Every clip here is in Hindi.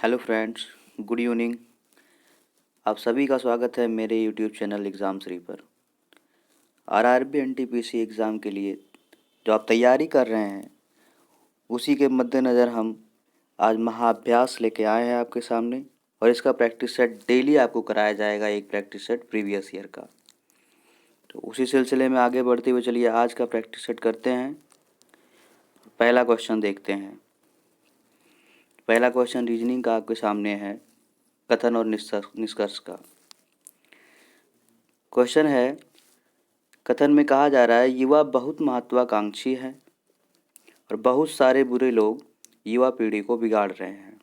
Hello friends, good evening. आप सभी का स्वागत है मेरे यूट्यूब चैनल एग्ज़ाम श्री पर। आरआरबी एनटीपीसी एग्ज़ाम के लिए जो आप तैयारी कर रहे हैं उसी के मद्देनज़र हम आज महाअभ्यास लेके आए हैं आपके सामने, और इसका प्रैक्टिस सेट डेली आपको कराया जाएगा, एक प्रैक्टिस सेट प्रीवियस ईयर का। तो उसी सिलसिले में आगे बढ़ते हुए चलिए आज का प्रैक्टिस सेट करते हैं। पहला क्वेश्चन देखते हैं। पहला क्वेश्चन रीजनिंग का आपके सामने है, कथन और निष्कर्ष का क्वेश्चन है। कथन में कहा जा रहा है, युवा बहुत महत्वाकांक्षी हैं और बहुत सारे बुरे लोग युवा पीढ़ी को बिगाड़ रहे हैं।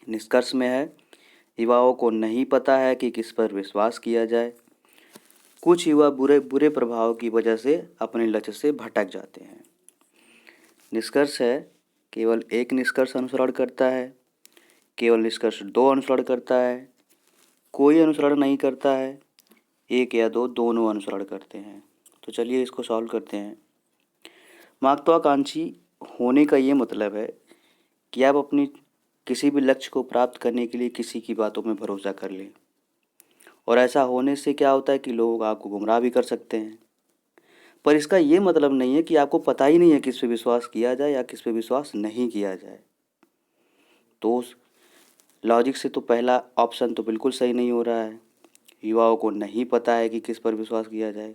निष्कर्ष में है, युवाओं को नहीं पता है कि किस पर विश्वास किया जाए। कुछ युवा बुरे बुरे प्रभाव की वजह से अपने लक्ष्य से भटक जाते हैं। निष्कर्ष है, केवल एक निष्कर्ष अनुसरण करता है, केवल निष्कर्ष दो अनुसरण करता है, कोई अनुसरण नहीं करता है, एक या दो दोनों अनुसरण करते हैं। तो चलिए इसको सॉल्व करते हैं। महत्वाकांक्षी होने का ये मतलब है कि आप अपनी किसी भी लक्ष्य को प्राप्त करने के लिए किसी की बातों में भरोसा कर लें, और ऐसा होने से क्या होता है कि लोग आपको गुमराह भी कर सकते हैं। पर इसका ये मतलब नहीं है कि आपको पता ही नहीं है किस पे विश्वास किया जाए या किस पे विश्वास नहीं किया जाए। तो उस लॉजिक से तो पहला ऑप्शन तो बिल्कुल सही नहीं हो रहा है। युवाओं को नहीं पता है कि किस पर विश्वास किया जाए,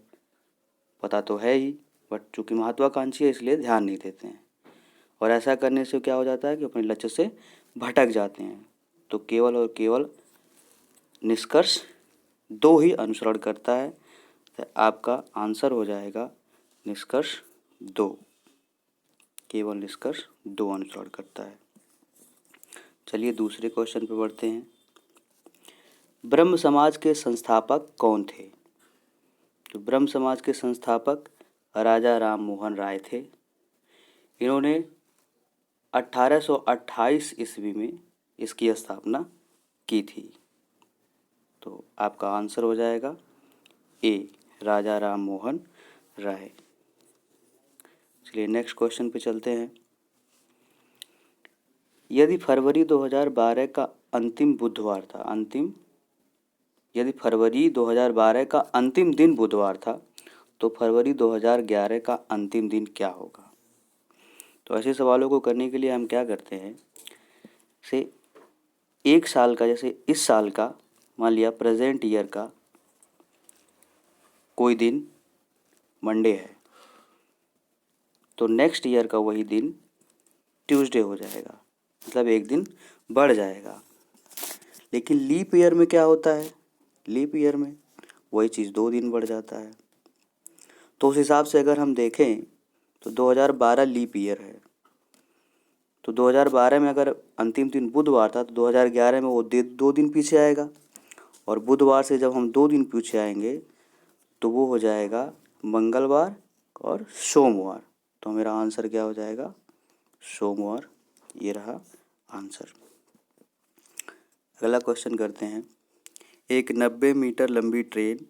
पता तो है ही, बट चूँकि महत्वाकांक्षी है इसलिए ध्यान नहीं देते हैं, और ऐसा करने से क्या हो जाता है कि अपने लक्ष्य से भटक जाते हैं। तो केवल और केवल निष्कर्ष दो ही अनुसरण करता है, तो आपका आंसर हो जाएगा निष्कर्ष दो। केवल निष्कर्ष दो अनुसरण करता है। चलिए दूसरे क्वेश्चन पे बढ़ते हैं। ब्रह्म समाज के संस्थापक कौन थे? तो ब्रह्म समाज के संस्थापक राजा राम मोहन राय थे। इन्होंने 1828 ईस्वी में इसकी स्थापना की थी। तो आपका आंसर हो जाएगा ए, राजा राम मोहन राय। चलिए नेक्स्ट क्वेश्चन पे चलते हैं। यदि फरवरी 2012 का अंतिम बुधवार था, यदि फरवरी 2012 का अंतिम दिन बुधवार था, तो फरवरी 2011 का अंतिम दिन क्या होगा? तो ऐसे सवालों को करने के लिए हम क्या करते हैं, से एक साल का, जैसे इस साल का मान लिया प्रेजेंट ईयर का कोई दिन मंडे है, तो नेक्स्ट ईयर का वही दिन ट्यूसडे हो जाएगा, मतलब एक दिन बढ़ जाएगा। लेकिन लीप ईयर में क्या होता है, लीप ईयर में वही चीज़ 2 दिन बढ़ जाता है। तो उस हिसाब से अगर हम देखें तो 2012 लीप ईयर है, तो 2012 में अगर अंतिम दिन बुधवार था तो 2011 में वो 2 दिन पीछे आएगा, और बुधवार से जब हम 2 दिन पीछे आएंगे तो वो हो जाएगा मंगलवार और सोमवार। तो मेरा आंसर क्या हो जाएगा, सोमवार। ये रहा आंसर। अगला क्वेश्चन करते हैं। एक 90 मीटर लंबी ट्रेन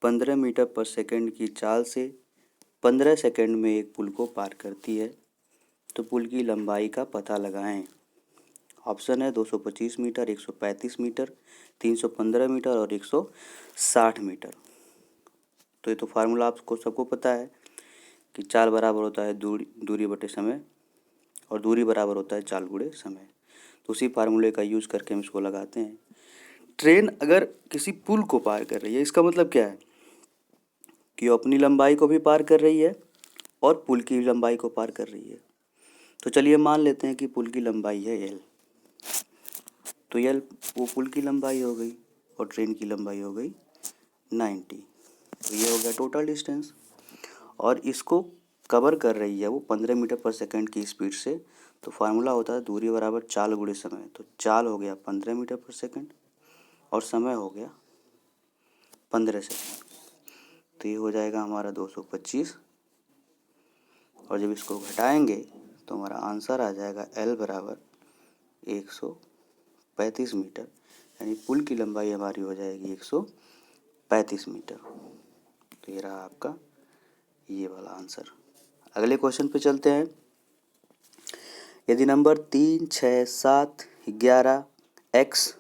15 मीटर पर सेकंड की चाल से 15 सेकंड में एक पुल को पार करती है, तो पुल की लंबाई का पता लगाएं। ऑप्शन है 225 मीटर, 135 मीटर, 315 मीटर और 160 मीटर। तो ये तो फार्मूला आपको सबको पता है कि चाल बराबर होता है दूरी बटे समय, और दूरी बराबर होता है चाल गुणे समय। तो उसी फार्मूले का यूज़ करके हम इसको लगाते हैं। ट्रेन अगर किसी पुल को पार कर रही है, इसका मतलब क्या है कि वो अपनी लंबाई को भी पार कर रही है और पुल की लंबाई को पार कर रही है। तो चलिए मान लेते हैं कि पुल की लंबाई है एल, तो एल वो पुल की लंबाई हो गई और ट्रेन की लंबाई हो गई 90। तो ये हो गया टोटल डिस्टेंस, और इसको कवर कर रही है वो 15 मीटर पर सेकंड की स्पीड से। तो फार्मूला होता है दूरी बराबर चाल गुणे समय। तो चाल हो गया 15 मीटर पर सेकंड और समय हो गया 15 सेकंड। तो ये हो जाएगा हमारा 225, और जब इसको घटाएंगे तो हमारा आंसर आ जाएगा एल बराबर 135 मीटर, यानी पुल की लंबाई हमारी हो जाएगी 135 मीटर। तो ये रहा आपका ये वाला आंसर। अगले क्वेश्चन पे चलते हैं। यदि नंबर 3, 6, 7 11, x,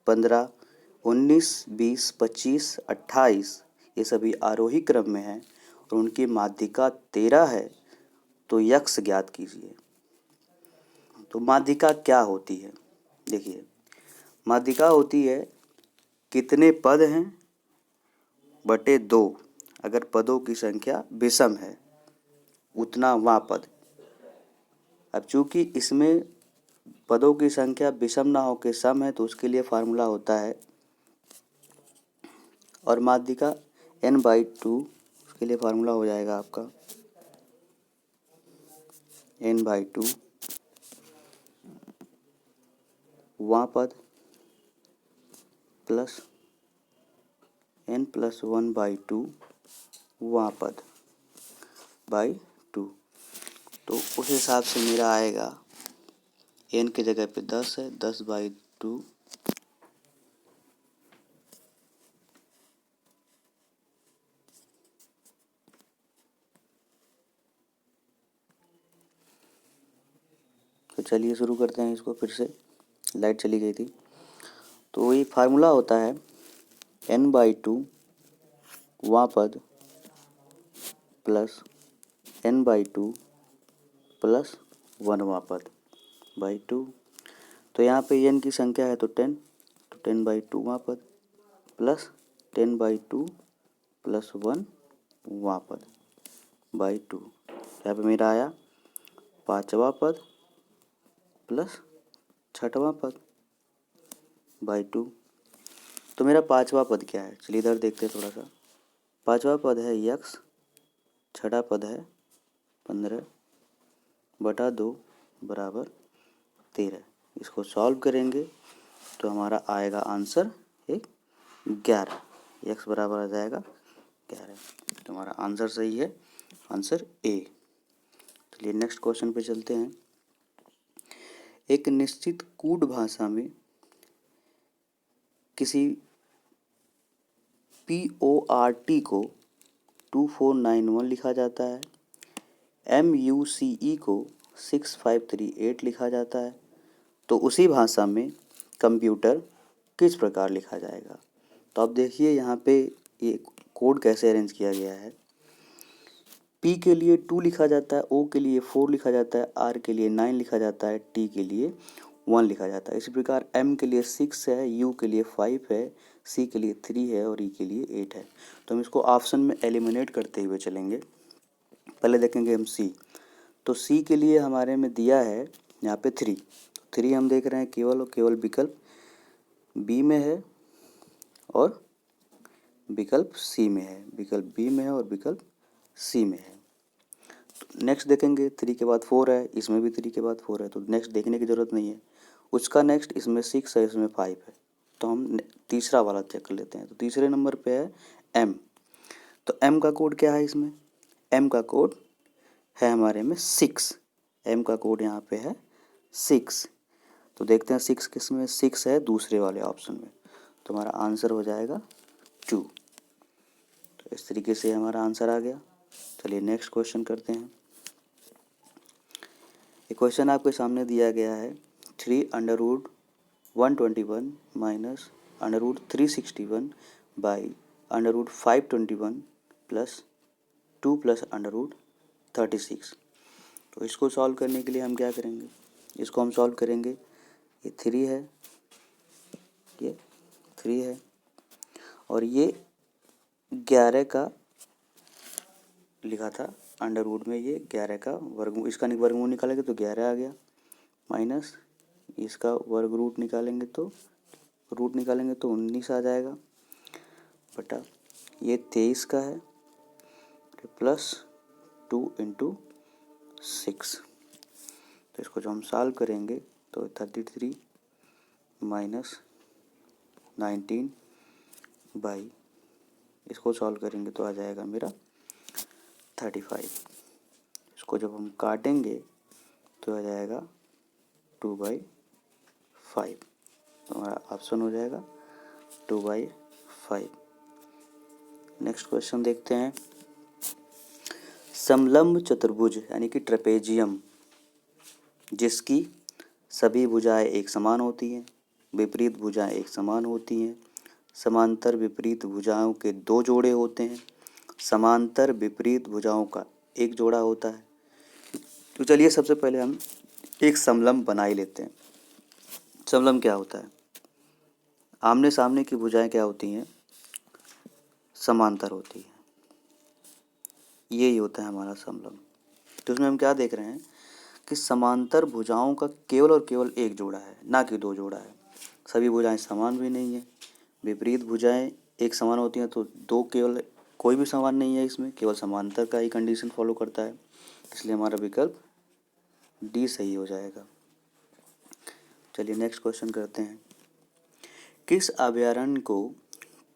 15, 19, 20, 25, 28 ये सभी आरोही क्रम में हैं और उनकी माध्यिका 13 है, तो यक्ष ज्ञात कीजिए। तो माध्यिका क्या होती है? देखिए, माध्यिका होती है कितने पद हैं बटे 2, अगर पदों की संख्या विषम है उतना वहाँ पद। अब चूंकि इसमें पदों की संख्या विषम ना हो के सम है, तो उसके लिए फार्मूला होता है, और माध्यिका n/2 उसके लिए फार्मूला हो जाएगा आपका n/2 वहाँ पद प्लस n+1/2 वहाँ पद बाई 2। तो उस हिसाब से मेरा आएगा n की जगह पे 10 है, 10/2 तो चलिए शुरू करते हैं इसको फिर से, लाइट चली गई थी। तो ये फार्मूला होता है n/2 वहाँ पद प्लस n/2 प्लस 1 वहाँ पद बाई 2। तो यहाँ पे n की संख्या है तो 10, तो 10/2 वहाँ पद प्लस 10/2 प्लस 1 वहाँ पद बाई 2। यहाँ पे मेरा आया 5वां पद प्लस 6वां पद बाई 2। तो मेरा 5वां पद क्या है? चलिए इधर देखते हैं थोड़ा सा। 5वां पद है यक्स, 6वां पद है 15/2 बराबर 13। इसको सॉल्व करेंगे तो हमारा आएगा आंसर 11। यक्स बराबर आ जाएगा 11। तो हमारा आंसर सही है, आंसर ए। चलिए नेक्स्ट क्वेश्चन पे चलते हैं। एक निश्चित कूट भाषा में किसी PORT को 2491 लिखा जाता है, MUCE को 6538 लिखा जाता है, तो उसी भाषा में कंप्यूटर किस प्रकार लिखा जाएगा? तो अब देखिए यहाँ पे ये कोड कैसे अरेंज किया गया है। P के लिए 2 लिखा जाता है, O के लिए 4 लिखा जाता है, R के लिए 9 लिखा जाता है, T के लिए 1 लिखा जाता है। इसी प्रकार M के लिए 6 है, U के लिए 5 है, C के लिए 3 है और E के लिए 8 है। तो हम इसको ऑप्शन में एलिमिनेट करते हुए चलेंगे। पहले देखेंगे हम C। तो C के लिए हमारे में दिया है यहाँ पे 3 हम देख रहे हैं केवल और केवल विकल्प B में है और विकल्प C में है, विकल्प B में है और विकल्प C में है। तो नेक्स्ट देखेंगे 3 के बाद 4 है, इसमें भी 3 के बाद 4 है, तो नेक्स्ट देखने की ज़रूरत नहीं है। उसका नेक्स्ट इसमें 6 है, इसमें 5 है, तो हम तीसरा वाला चेक कर लेते हैं। तो तीसरे नंबर पे है M। तो M का कोड क्या है इसमें? M का कोड है हमारे में 6। M का कोड यहाँ पे है 6। तो देखते हैं 6 किस में? 6 है दूसरे वाले ऑप्शन में, तो हमारा आंसर हो जाएगा 2। तो इस तरीके से हमारा आंसर आ गया। चलिए नेक्स्ट क्वेश्चन करते हैं। ये क्वेश्चन आपके सामने दिया गया है 3√121 माइनस √361 बाई √521 प्लस 2 प्लस √36। तो इसको सॉल्व करने के लिए हम क्या करेंगे? इसको हम सॉल्व करेंगे, ये 3 है, ये 3 है और ये 11 का लिखा था अंडर रूट में, ये 11 का वर्गमूल, इसका वर्गमूल निकालेंगे तो 11 आ गया, माइनस इसका वर्ग रूट निकालेंगे तो 19 आ जाएगा, बटा ये 23 का है प्लस 2 × 6। तो इसको जो हम सॉल्व करेंगे तो 33 माइनस 19 बाई, इसको सॉल्व करेंगे तो आ जाएगा मेरा 35। इसको जब हम काटेंगे तो आ जाएगा 2/5। तो हमारा ऑप्शन हो जाएगा 2/5। नेक्स्ट क्वेश्चन देखते हैं। समलंब चतुर्भुज यानी कि ट्रेपेजियम जिसकी सभी भुजाएं एक समान होती हैं, विपरीत भुजाएं एक समान होती हैं, समांतर विपरीत भुजाओं के दो जोड़े होते हैं, समांतर विपरीत भुजाओं का एक जोड़ा होता है। तो चलिए सबसे पहले हम एक समलंब बना ही लेते हैं। समलंब क्या होता है? आमने सामने की भुजाएं क्या होती हैं? समांतर होती है। यही होता है हमारा समलंब। तो इसमें हम क्या देख रहे हैं कि समांतर भुजाओं का केवल और केवल एक जोड़ा है, ना कि दो जोड़ा है। सभी भुजाएं समान भी नहीं है। विपरीत भुजाएं एक समान होती हैं तो दो केवल कोई भी समान नहीं है, इसमें केवल समांतर का ही कंडीशन फॉलो करता है। इसलिए हमारा विकल्प डी सही हो जाएगा। चलिए नेक्स्ट क्वेश्चन करते हैं। किस अभयारण्य को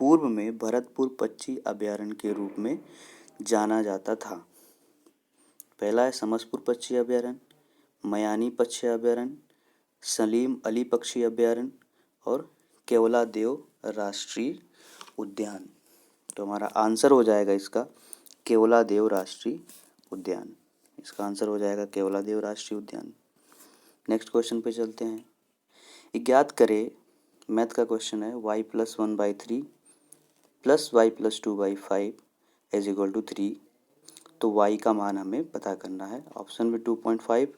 पूर्व में भरतपुर पक्षी अभयारण्य के रूप में जाना जाता था? पहला है समसपुर पक्षी अभयारण्य, मयानी पक्षी अभयारण्य, सलीम अली पक्षी अभयारण्य और केवलादेव राष्ट्रीय उद्यान। तो हमारा आंसर हो जाएगा इसका केवलादेव राष्ट्रीय उद्यान। इसका आंसर हो जाएगा केवलादेव राष्ट्रीय उद्यान। नेक्स्ट क्वेश्चन पे चलते हैं। ज्ञात करें, मैथ का क्वेश्चन है, y+1/3 plus y+2/5 is equal to 3। तो y का मान हमें पता करना है। ऑप्शन में 2.5,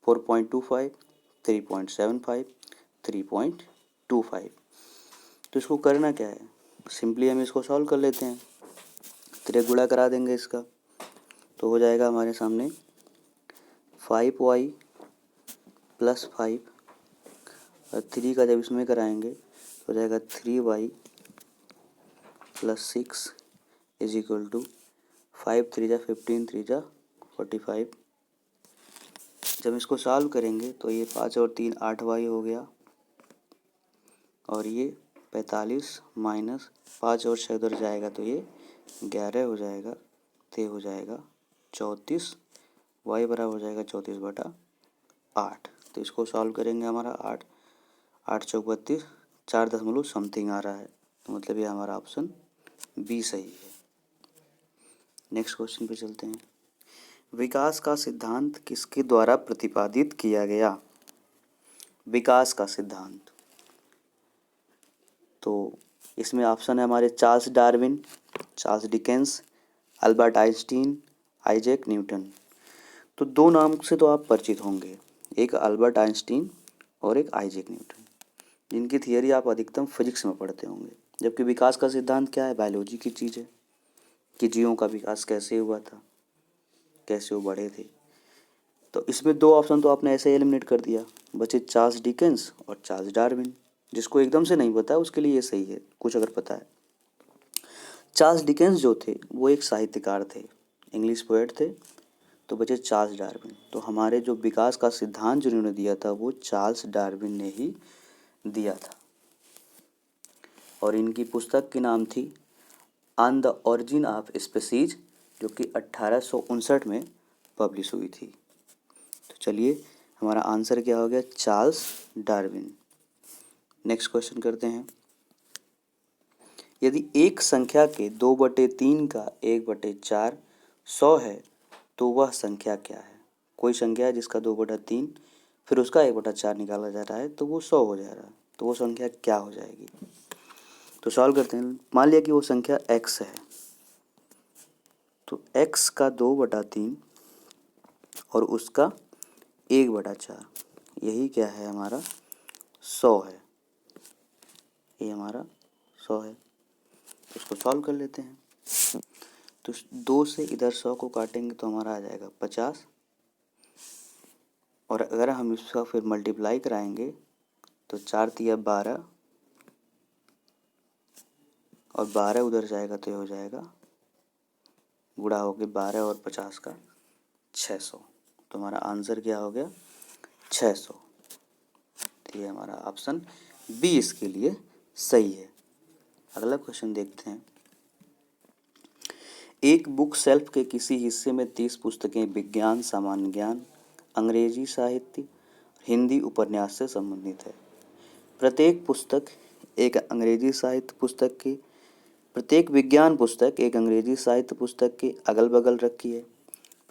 4.25, 3.75, 3.25। तो इसको करना क्या है? सिंपली हम इसको सॉल्व कर लेते हैं। त्रिगुणा करा देंगे इसका, तो हो जाएगा हमारे सामने 5y + 5 और 3 का जब इसमें कराएंगे तो हो जाएगा 3y + 6 इज इक्वल टू 5 3 जा 15, 3 जा 45। जब इसको सॉल्व करेंगे तो ये 5 और 3 8y हो गया और ये 45 माइनस 5 और 6 उधर जाएगा तो ये 11 हो जाएगा। तो ये हो जाएगा 34, y बराबर हो जाएगा 34/8। तो इसको सॉल्व करेंगे हमारा 8 8 चौक 32, 4 दशमलव समथिंग आ रहा है। तो मतलब ये हमारा ऑप्शन बी सही है। नेक्स्ट क्वेश्चन पे चलते हैं। विकास का सिद्धांत किसके द्वारा प्रतिपादित किया गया? विकास का सिद्धांत, तो इसमें ऑप्शन है हमारे Charles Darwin, Charles Dickens, Albert Einstein, Isaac Newton. तो दो नाम से तो आप परिचित होंगे, एक अल्बर्ट आइंस्टीन और एक आइजैक न्यूटन, जिनकी थियरी आप अधिकतम फिजिक्स में पढ़ते होंगे। जबकि विकास का सिद्धांत क्या है? बायोलॉजी की चीज़ है कि जीवों का विकास कैसे हुआ था, कैसे वो बढ़े थे। तो इसमें दो ऑप्शन तो आपने ऐसे एलिमिनेट कर दिया, बचे चार्ल्स डिकेंस और चार्ल्स डार्विन। जिसको एकदम से नहीं पता उसके लिए ये सही है, कुछ अगर पता है। चार्ल्स डिकेंस जो थे वो एक साहित्यकार थे, इंग्लिश पोएट थे। तो बचे चार्ल्स डार्विन। तो हमारे जो विकास का सिद्धांत जिन्होंने दिया था वो चार्ल्स डार्विन ने ही दिया था और इनकी पुस्तक की नाम थी on the origin of species, जो कि 1859 में पब्लिश हुई थी। तो चलिए हमारा आंसर क्या हो गया? Charles Darwin. नेक्स्ट क्वेश्चन करते हैं। यदि एक संख्या के 2/3 का 1/4 100 है तो वह संख्या क्या है? कोई संख्या है जिसका 2/3 फिर उसका 1/4 निकाला जा रहा है तो वो 100 हो जा रहा है, तो वो संख्या क्या हो जाएगी? तो सॉल्व करते हैं। मान लिया कि वो संख्या x है, तो x का 2/3 और उसका 1/4, यही क्या है? हमारा 100 है। ये हमारा 100 है। तो इसको सॉल्व कर लेते हैं। तो 2 से इधर 100 को काटेंगे तो हमारा आ जाएगा 50 और अगर हम इसका फिर मल्टीप्लाई कराएंगे तो 4 तिया 12 और 12 उधर जाएगा तो ये हो जाएगा गुणा हो गया 12 और 50 का 600। तो हमारा आंसर क्या हो गया? 600। तो ये हमारा ऑप्शन बी इसके लिए सही है। अगला क्वेश्चन देखते हैं। एक बुक शेल्फ के किसी हिस्से में 30 पुस्तकें विज्ञान, सामान्य ज्ञान, अंग्रेजी साहित्य, हिंदी उपन्यास से संबंधित है। प्रत्येक पुस्तक एक अंग्रेजी साहित्य पुस्तक की, प्रत्येक विज्ञान पुस्तक एक अंग्रेजी साहित्य पुस्तक के अगल बगल रखी है।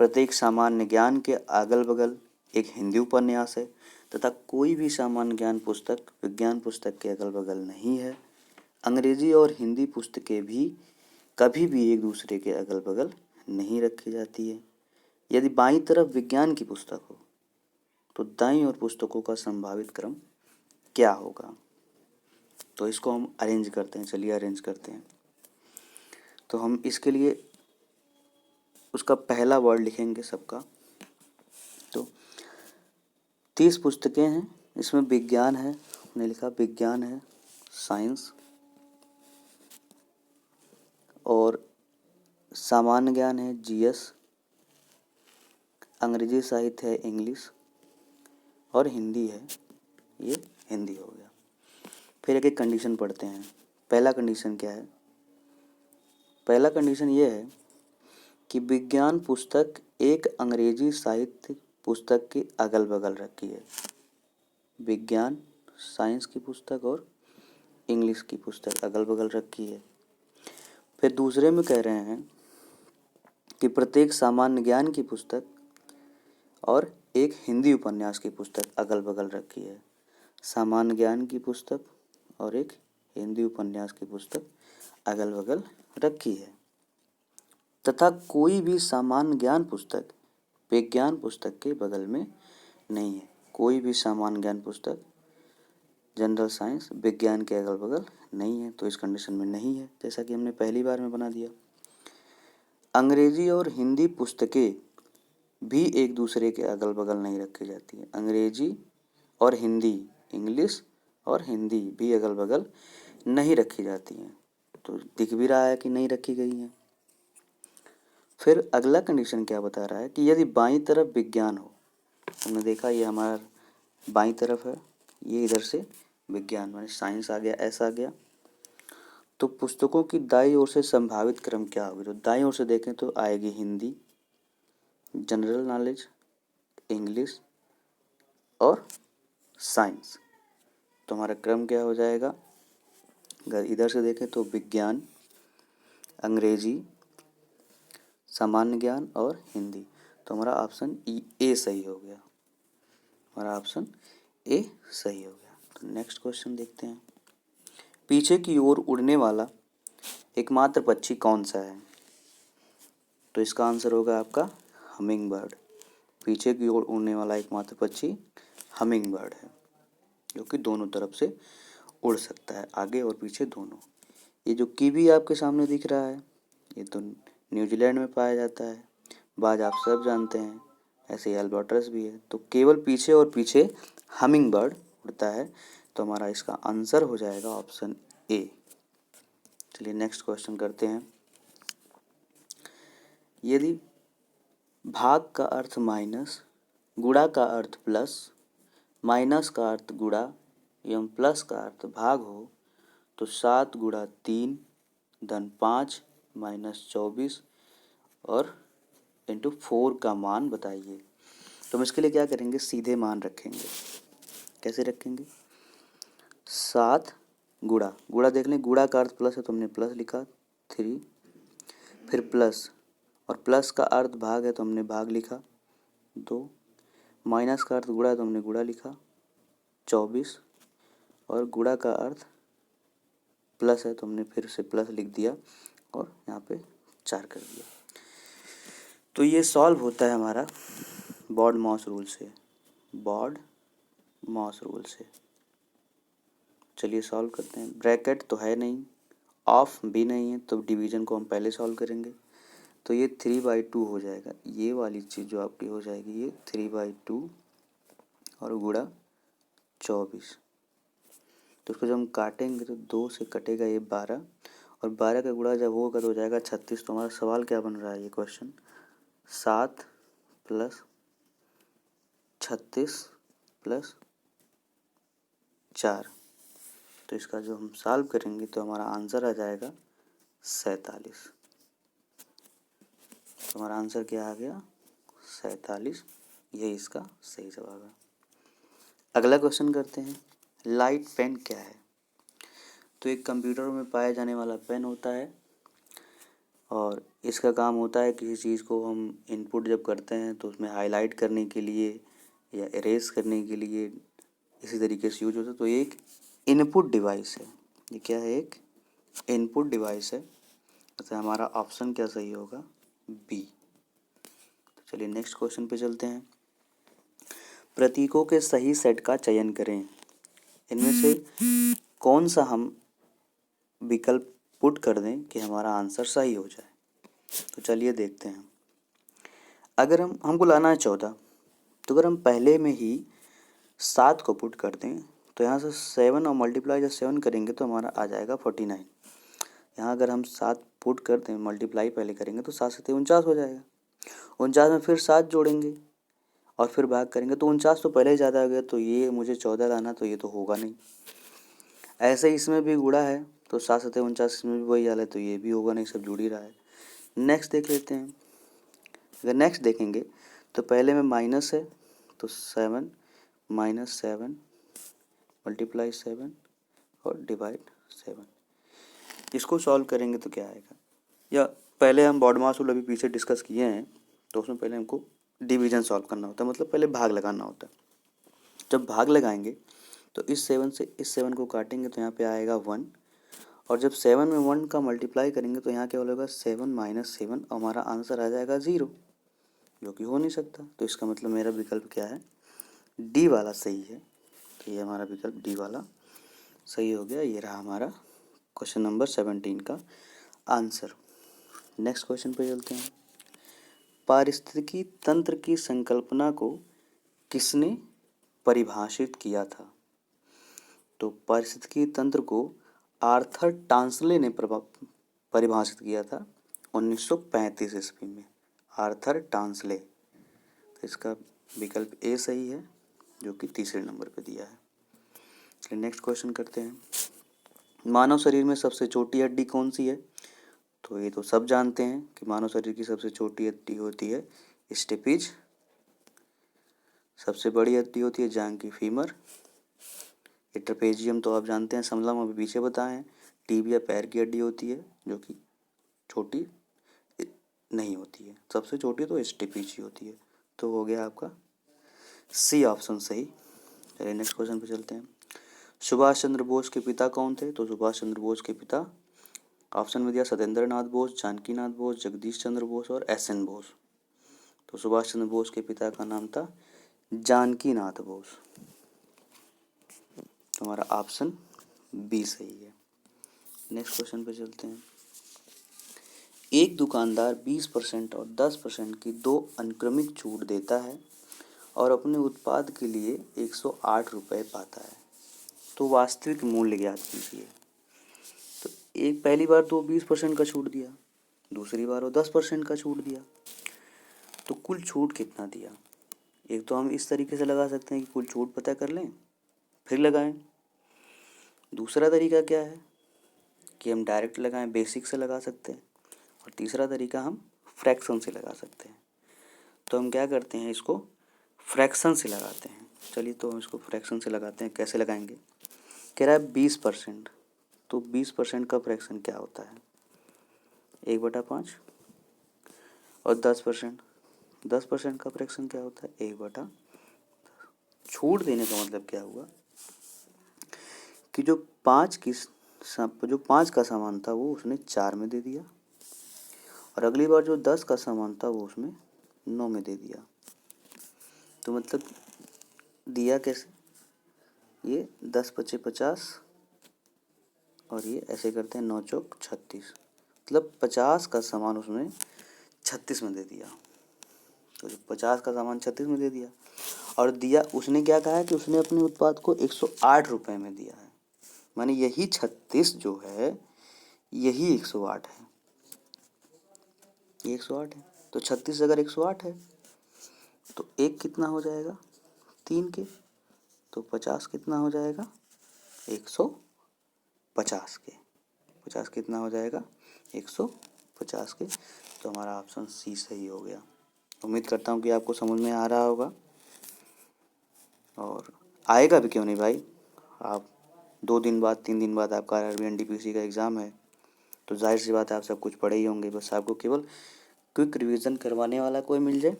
प्रत्येक सामान्य ज्ञान के अगल बगल एक हिंदी उपन्यास है। तथा कोई भी सामान्य ज्ञान पुस्तक विज्ञान पुस्तक के अगल बगल नहीं है। अंग्रेजी और हिंदी पुस्तकें भी कभी भी एक दूसरे के अगल बगल नहीं रखी जाती है। यदि बाईं तरफ विज्ञान की पुस्तक हो तो दाईं ओर पुस्तकों का संभावित क्रम क्या होगा? तो इसको हम अरेंज करते हैं। चलिए अरेंज करते हैं। तो हम इसके लिए उसका पहला वर्ड लिखेंगे सबका। तो 30 पुस्तकें हैं, इसमें विज्ञान है, हमने लिखा विज्ञान है, साइंस, और सामान्य ज्ञान है जीएस, अंग्रेजी साहित्य है इंग्लिश, और हिंदी है, ये हिंदी हो गया। फिर एक एक कंडीशन पढ़ते हैं। पहला कंडीशन क्या है? पहला कंडीशन ये है कि विज्ञान पुस्तक एक अंग्रेजी साहित्य पुस्तक के अगल बगल रखी है। विज्ञान साइंस की पुस्तक और इंग्लिश की पुस्तक अगल बगल रखी है। फिर दूसरे में कह रहे हैं कि प्रत्येक सामान्य ज्ञान की पुस्तक और एक हिंदी उपन्यास की पुस्तक अगल बगल रखी है। सामान्य ज्ञान की पुस्तक और एक हिंदी उपन्यास की पुस्तक अगल बगल रखी है तथा कोई भी सामान्य ज्ञान पुस्तक विज्ञान पुस्तक के बगल में नहीं है। कोई भी सामान्य ज्ञान पुस्तक जनरल साइंस विज्ञान के अगल बगल नहीं है, तो इस कंडीशन में नहीं है, जैसा कि हमने पहली बार में बना दिया। अंग्रेजी और हिंदी पुस्तकें भी एक दूसरे के अगल बगल नहीं रखी जाती है। अंग्रेजी और हिंदी, इंग्लिश और हिंदी भी अगल बगल नहीं रखी जाती हैं, तो दिख भी रहा है कि नहीं रखी गई हैं। फिर अगला कंडीशन क्या बता रहा है कि यदि बाईं तरफ विज्ञान हो, हमने देखा ये हमारा बाईं तरफ है, ये इधर से विज्ञान माने साइंस आ गया, ऐसा आ गया, तो पुस्तकों की दाईं ओर से संभावित क्रम क्या होगी? तो दाईं ओर से देखें तो आएगी हिंदी, जनरल नॉलेज, इंग्लिश और साइंस। तो हमारा क्रम क्या हो जाएगा? अगर इधर से देखें तो विज्ञान, अंग्रेजी, सामान्य ज्ञान और हिंदी। तो हमारा ऑप्शन ए सही हो गया। हमारा ऑप्शन ए सही हो गया। तो नेक्स्ट क्वेश्चन देखते हैं। पीछे की ओर उड़ने वाला एकमात्र पक्षी कौन सा है? तो इसका आंसर होगा आपका हमिंग बर्ड। पीछे की ओर उड़ने वाला एकमात्र पक्षी हमिंग बर्ड है, जो कि दोनों तरफ से उड़ सकता है, आगे और पीछे दोनों। ये जो कीवी आपके सामने दिख रहा है, ये तो न्यूजीलैंड में पाया जाता है। बाज आप सब जानते हैं, ऐसे ही अल्बाट्रस भी है। तो केवल पीछे और पीछे हमिंग बर्ड उड़ता है, तो हमारा इसका आंसर हो जाएगा ऑप्शन ए। चलिए नेक्स्ट क्वेश्चन करते हैं। यदि भाग का अर्थ माइनस, गुणा का अर्थ प्लस, माइनस का अर्थ गुणा एवं प्लस का अर्थ भाग हो, तो 7 गुणा 3 धन 5 माइनस 24 और इंटू 4 का मान बताइए। तो हम इसके लिए क्या करेंगे? सीधे मान रखेंगे। कैसे रखेंगे? 7 गुणा, गुणा देख लें, गुणा का अर्थ प्लस है तो हमने प्लस लिखा 3, फिर प्लस, और प्लस का अर्थ भाग है तो हमने भाग लिखा 2, माइनस का अर्थ गुणा है तो हमने गुणा लिखा 24, और गुणा का अर्थ प्लस है तो हमने फिर से प्लस लिख दिया और यहाँ पे 4 कर दिया। तो ये सॉल्व होता है हमारा बॉड मॉस रूल से, बॉड मॉस रूल से। चलिए सॉल्व करते हैं। ब्रैकेट तो है नहीं, ऑफ भी नहीं है, तो डिवीजन को हम पहले सॉल्व करेंगे। तो ये 3/2 हो जाएगा, ये वाली चीज़ जो आपकी हो जाएगी ये 3/2 और गुणा 24। तो उसको जब हम काटेंगे तो 2 से कटेगा ये 12, और 12 का गुणा जब होगा तो हो जाएगा 36। तो हमारा सवाल क्या बन रहा है? ये क्वेश्चन 7 + 36 + 4। तो इसका जो हम सॉल्व करेंगे तो हमारा आंसर आ जाएगा 47। तो हमारा आंसर क्या आ गया? 47। यही इसका सही जवाब है। अगला क्वेश्चन करते हैं। लाइट पेन क्या है? तो एक कंप्यूटर में पाया जाने वाला पेन होता है, और इसका काम होता है किसी चीज़ को हम इनपुट जब करते हैं तो उसमें हाईलाइट करने के लिए या इरेज करने के लिए इसी तरीके से यूज होता है। तो ये एक इनपुट डिवाइस है। ये क्या है? एक इनपुट डिवाइस है। तो हमारा ऑप्शन क्या सही होगा? बी। तो चलिए नेक्स्ट क्वेश्चन पे चलते हैं। प्रतीकों के सही सेट का चयन करें। इनमें से कौन सा हम विकल्प पुट कर दें कि हमारा आंसर सही हो जाए। तो चलिए देखते हैं। अगर हमको लाना है 14, तो अगर हम पहले में ही 7 को पुट कर दें तो यहाँ से 7 और मल्टीप्लाई जब 7 करेंगे तो हमारा आ जाएगा 49। यहाँ अगर हम 7 पुट कर दें, मल्टीप्लाई पहले करेंगे तो 7 से 49 हो जाएगा। 49 में फिर 7 जोड़ेंगे और फिर भाग करेंगे तो 49 तो पहले ही ज़्यादा आ गया, तो ये मुझे 14 लाना, तो ये तो होगा नहीं। ऐसे ही इसमें भी गुणा है तो 7 से 49 इसमें भी वही हाल है, तो ये भी होगा नहीं, सब जुड़ ही रहा है। नेक्स्ट देख लेते हैं। अगर नेक्स्ट देखेंगे तो पहले में माइनस है तो 7 माइनस 7 मल्टीप्लाई 7 और डिवाइड 7। इसको सॉल्व करेंगे तो क्या आएगा? या पहले हम बॉड मास रूल अभी पीछे डिस्कस किए हैं, तो उसमें पहले हमको डिवीजन सॉल्व करना होता है, मतलब पहले भाग लगाना होता है। जब भाग लगाएंगे तो इस 7 से इस 7 को काटेंगे तो यहाँ पे आएगा 1, और जब 7 में 1 का मल्टीप्लाई करेंगे तो यहाँ क्या होगा? 7 माइनस 7, और हमारा आंसर आ जाएगा 0, जो कि हो नहीं सकता। तो इसका मतलब मेरा विकल्प क्या है? डी वाला सही है। तो ये हमारा विकल्प डी वाला सही हो गया। ये रहा हमारा क्वेश्चन नंबर 17 का आंसर। नेक्स्ट क्वेश्चन पे चलते हैं। पारिस्थितिकी तंत्र की संकल्पना को किसने परिभाषित किया था? तो पारिस्थितिकी तंत्र को आर्थर टांसले ने परिभाषित किया था 1935 ईस्वी में। Arthur Tansley. तो इसका विकल्प ए सही है, जो कि तीसरे नंबर पे दिया है। चलिए नेक्स्ट क्वेश्चन करते हैं। मानव शरीर में सबसे छोटी हड्डी कौन सी है? तो ये तो सब जानते हैं कि मानव शरीर की सबसे छोटी हड्डी होती है स्टेपिज। सबसे बड़ी हड्डी होती है जांघ की फीमर। ट्रेपेजियम तो आप जानते हैं, समलम अभी पीछे बताए हैं। टीबिया पैर की हड्डी होती है जो कि छोटी नहीं होती है, सबसे छोटी तो स्टेपिज ही होती है। तो हो गया आपका सी ऑप्शन सही। चलिए नेक्स्ट क्वेश्चन पे चलते हैं। सुभाष चंद्र बोस के पिता कौन थे? तो सुभाष चंद्र बोस के पिता ऑप्शन में दिया सत्येंद्र नाथ बोस, जानकी नाथ बोस, जगदीश चंद्र बोस और एस.एन. बोस। तो सुभाष चंद्र बोस के पिता का नाम था जानकी नाथ बोस। तो हमारा ऑप्शन बी सही है। नेक्स्ट क्वेश्चन पे चलते हैं। एक दुकानदार 20% और 10% की दो अनुक्रमिक छूट देता है और अपने उत्पाद के लिए 108 रुपये पाता है। तो वास्तविक मूल्य ज्ञात कीजिए। तो एक पहली बार तो 20% का छूट दिया, दूसरी बार वो 10% का छूट दिया, तो कुल छूट कितना दिया? एक तो हम इस तरीके से लगा सकते हैं कि कुल छूट पता कर लें फिर लगाएं। दूसरा तरीका क्या है कि हम डायरेक्ट लगाएं, बेसिक से लगा सकते हैं। और तीसरा तरीका हम फ्रैक्शन से लगा सकते हैं। तो हम क्या करते हैं, इसको फ्रैक्शन से लगाते हैं। चलिए तो हम इसको फ्रैक्शन से लगाते हैं। कैसे लगाएंगे? कह रहा है 20%, तो 20% का फ्रैक्शन क्या होता है? 1/5। और 10% का फ्रैक्शन क्या होता है? 1/10। छूट देने का मतलब क्या हुआ कि जो 5 का सामान था वो उसने 4 में दे दिया, और अगली बार जो 10 का सामान था वो उसमें 9 में दे दिया। तो मतलब दिया कैसे? ये 10 पचे 50 और ये ऐसे करते हैं 9 चौक 36, मतलब 50 का सामान उसने 36 में दे दिया। तो 50 का सामान 36 में दे दिया, और दिया उसने क्या कहा है कि उसने अपने उत्पाद को 108 रुपये में दिया है। माने यही 36 जो है यही 108 है। ये 108 है, तो 36 अगर 108 है तो एक कितना हो जाएगा? 3 के। तो 50 कितना हो जाएगा? 150 के। 50 कितना हो जाएगा? 150 के। तो हमारा ऑप्शन सी सही हो गया। उम्मीद करता हूँ कि आपको समझ में आ रहा होगा, और आएगा भी क्यों नहीं भाई। आप 2 दिन बाद 3 दिन बाद आपका RRB NTPC का एग्ज़ाम है, तो जाहिर सी बात है आप सब कुछ पढ़े ही होंगे। बस आपको केवल क्विक रिवीजन करवाने वाला कोई मिल जाए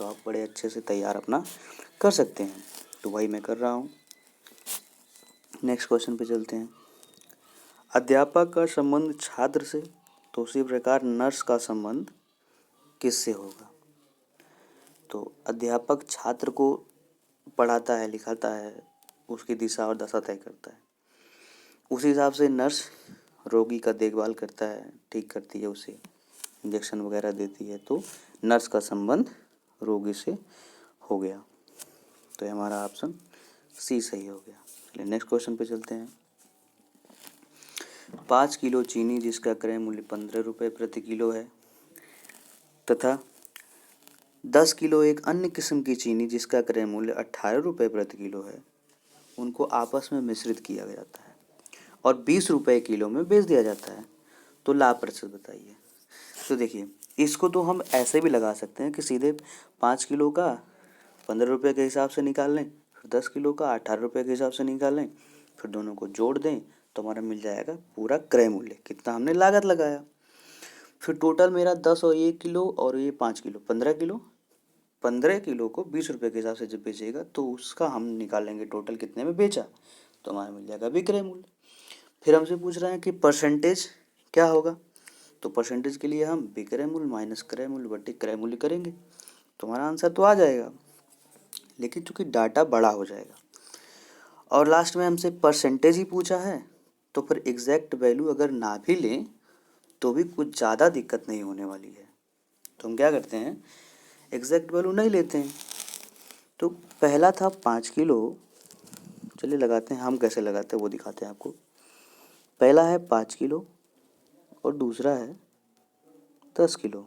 तो आप बड़े अच्छे से तैयार अपना कर सकते हैं। तो वही मैं कर रहा हूँ। नेक्स्ट क्वेश्चन पे चलते हैं। अध्यापक का संबंध छात्र से तो उसी प्रकार नर्स का संबंध किससे होगा? तो अध्यापक छात्र को पढ़ाता है, लिखाता है, उसकी दिशा और दशा तय करता है। उसी हिसाब से नर्स रोगी का देखभाल करता है, ठीक करती है, उसे इंजेक्शन वगैरह देती है। तो नर्स का संबंध रोगी से हो गया। तो ये हमारा ऑप्शन सी सही हो गया। चलिए नेक्स्ट क्वेश्चन पे चलते हैं। 5 किलो चीनी जिसका क्रय मूल्य 15 रुपये प्रति किलो है तथा 10 किलो एक अन्य किस्म की चीनी जिसका क्रय मूल्य 18 रुपये प्रति किलो है, उनको आपस में मिश्रित किया जाता है और 20 रुपये किलो में बेच दिया जाता है। तो लाभ प्रतिशत बताइए। तो देखिए, इसको तो हम ऐसे भी लगा सकते हैं कि सीधे 5 किलो का 15 रुपये के हिसाब से निकाल लें, फिर 10 किलो का 18 रुपये के हिसाब से निकाल लें, फिर दोनों को जोड़ दें तो हमारा मिल जाएगा पूरा क्रय मूल्य, कितना हमने लागत लगाया। फिर टोटल मेरा 10 और 1 किलो और ये 5 किलो 15 किलो, 15 किलो को 20 रुपये के हिसाब से जब बेचेगा तो उसका हम निकालेंगे टोटल कितने में बेचा, तो हमारा मिल जाएगा विक्रय मूल्य। फिर हमसे पूछ रहे हैं कि परसेंटेज क्या होगा, तो परसेंटेज के लिए हम विक्रय मूल्य माइनस क्रय मूल्य बटे क्रय मूल्य करेंगे तो हमारा आंसर तो आ जाएगा, लेकिन चूंकि डाटा बड़ा हो जाएगा और लास्ट में हमसे परसेंटेज ही पूछा है तो फिर एग्जैक्ट वैल्यू अगर ना भी लें तो भी कुछ ज़्यादा दिक्कत नहीं होने वाली है। तो हम क्या करते हैं, एग्जैक्ट वैल्यू नहीं लेते हैं। तो पहला था 5 किलो, चलिए लगाते हैं, हम कैसे लगाते हैं वो दिखाते हैं आपको। पहला है 5 किलो और दूसरा है 10 किलो।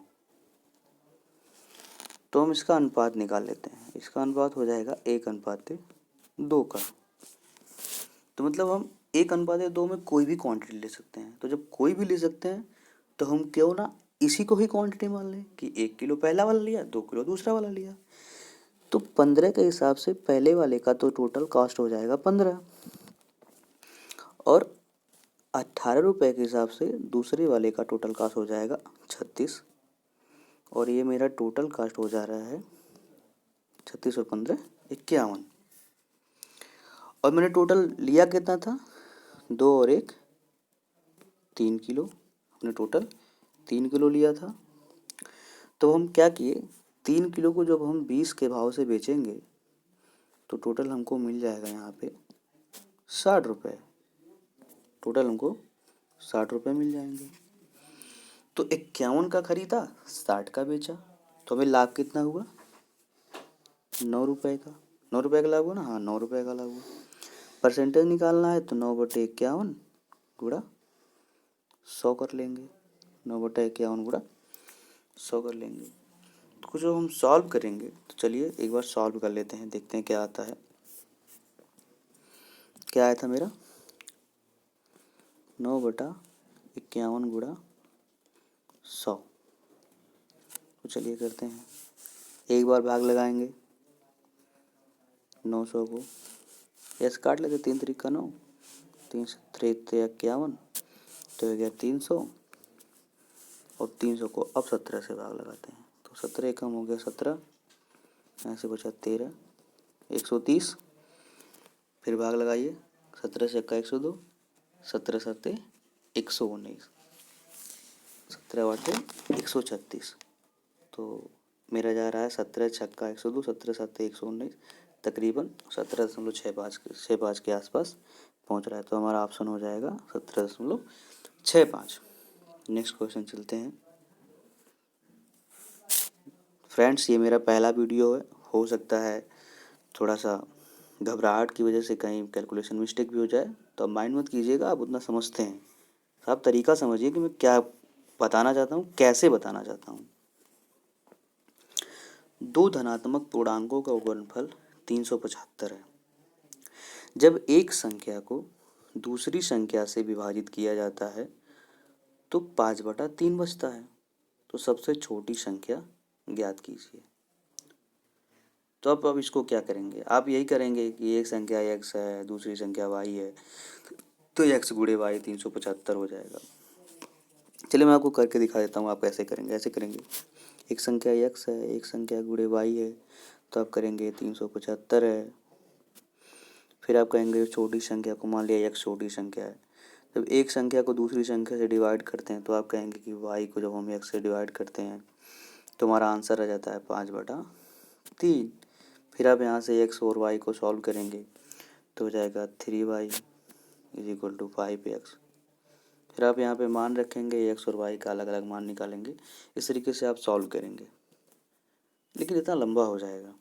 तो हम इसका अनुपात निकाल लेते हैं। इसका अनुपात हो जाएगा 1:2 का। तो मतलब हम 1:2 में कोई भी क्वांटिटी ले सकते हैं। तो जब कोई भी ले सकते हैं तो हम क्यों ना इसी को ही क्वांटिटी मान लें कि 1 किलो पहला वाला लिया, 2 किलो दूसरा वाला लिया। तो 15 के हिसाब से पहले वाले का तो टोटल कॉस्ट हो जाएगा 15 और 18 रुपये के हिसाब से दूसरे वाले का टोटल कॉस्ट हो जाएगा 36 और ये मेरा टोटल कॉस्ट हो जा रहा है 36 और 15 51। और मैंने टोटल लिया कितना था, 2 और 1 3 किलो, हमने टोटल 3 किलो लिया था। तो हम क्या किए, 3 किलो को जब हम 20 के भाव से बेचेंगे तो टोटल हमको मिल जाएगा यहाँ पे 60 रुपये। टोटल हमको 60 रुपये मिल जाएंगे। तो 51 का खरीदा, 60 का बेचा, तो हमें लाभ कितना हुआ, 9 रुपये का। 9 रुपये का लाभ हुआ ना, हाँ 9 रुपये का लाभ हुआ। परसेंटेज निकालना है तो 9/51 गुणा 100 कर लेंगे, 9/51 गुणा 100 कर लेंगे। तो कुछ जो हम सॉल्व करेंगे, तो चलिए एक बार सॉल्व कर लेते हैं, देखते हैं क्या आता है। क्या आया था मेरा, 9/51 गुणा 100। तो चलिए करते हैं, एक बार भाग लगाएंगे 900 को, ऐसे काट लेते, 3 3 का 9, 3 3 51, तो हो गया 300 और 300 को अब 17 से भाग लगाते हैं तो 17 कम हो गया 17, यहाँ से बचा 13, 130। फिर भाग लगाइए, 17 से 102, 17 7 119, 17 8 136। तो मेरा जा रहा है 17 छक्का 102, 17 7 119, तकरीबन 17.65 के आसपास पहुंच रहा है। तो हमारा ऑप्शन हो जाएगा 17.65। नेक्स्ट क्वेश्चन चलते हैं। फ्रेंड्स, ये मेरा पहला वीडियो है, हो सकता है थोड़ा सा घबराहट की वजह से कहीं कैलकुलेशन मिस्टेक भी हो जाए, तो आप माइंड मत कीजिएगा, आप उतना समझते हैं। आप तरीका समझिए कि मैं क्या बताना चाहता हूँ, कैसे बताना चाहता हूँ। 2 धनात्मक पूर्णांकों का गुणनफल 375 है। जब एक संख्या को दूसरी संख्या से विभाजित किया जाता है तो 5/3 बचता है। तो सबसे छोटी संख्या ज्ञात कीजिए। तो अब इसको क्या करेंगे, आप यही करेंगे कि एक संख्या x है, दूसरी संख्या y है, तो x गुणे y 375 हो जाएगा। चलिए मैं आपको करके दिखा देता हूँ आप कैसे करेंगे। ऐसे करेंगे, एक संख्या x है, एक संख्या गुणे y है, तो आप करेंगे 375 है। फिर आप कहेंगे छोटी संख्या को, मान लिया x छोटी संख्या है, जब एक संख्या को दूसरी संख्या से डिवाइड करते हैं तो आप कहेंगे कि y को जब हम x से डिवाइड करते हैं तो हमारा आंसर आ जाता है 5/3। फिर आप यहाँ से x और y को सॉल्व करेंगे तो हो जाएगा 3y = 5x। फिर आप यहाँ पे मान रखेंगे, x और y का अलग अलग मान निकालेंगे। इस तरीके से आप सॉल्व करेंगे, लेकिन इतना लंबा हो जाएगा।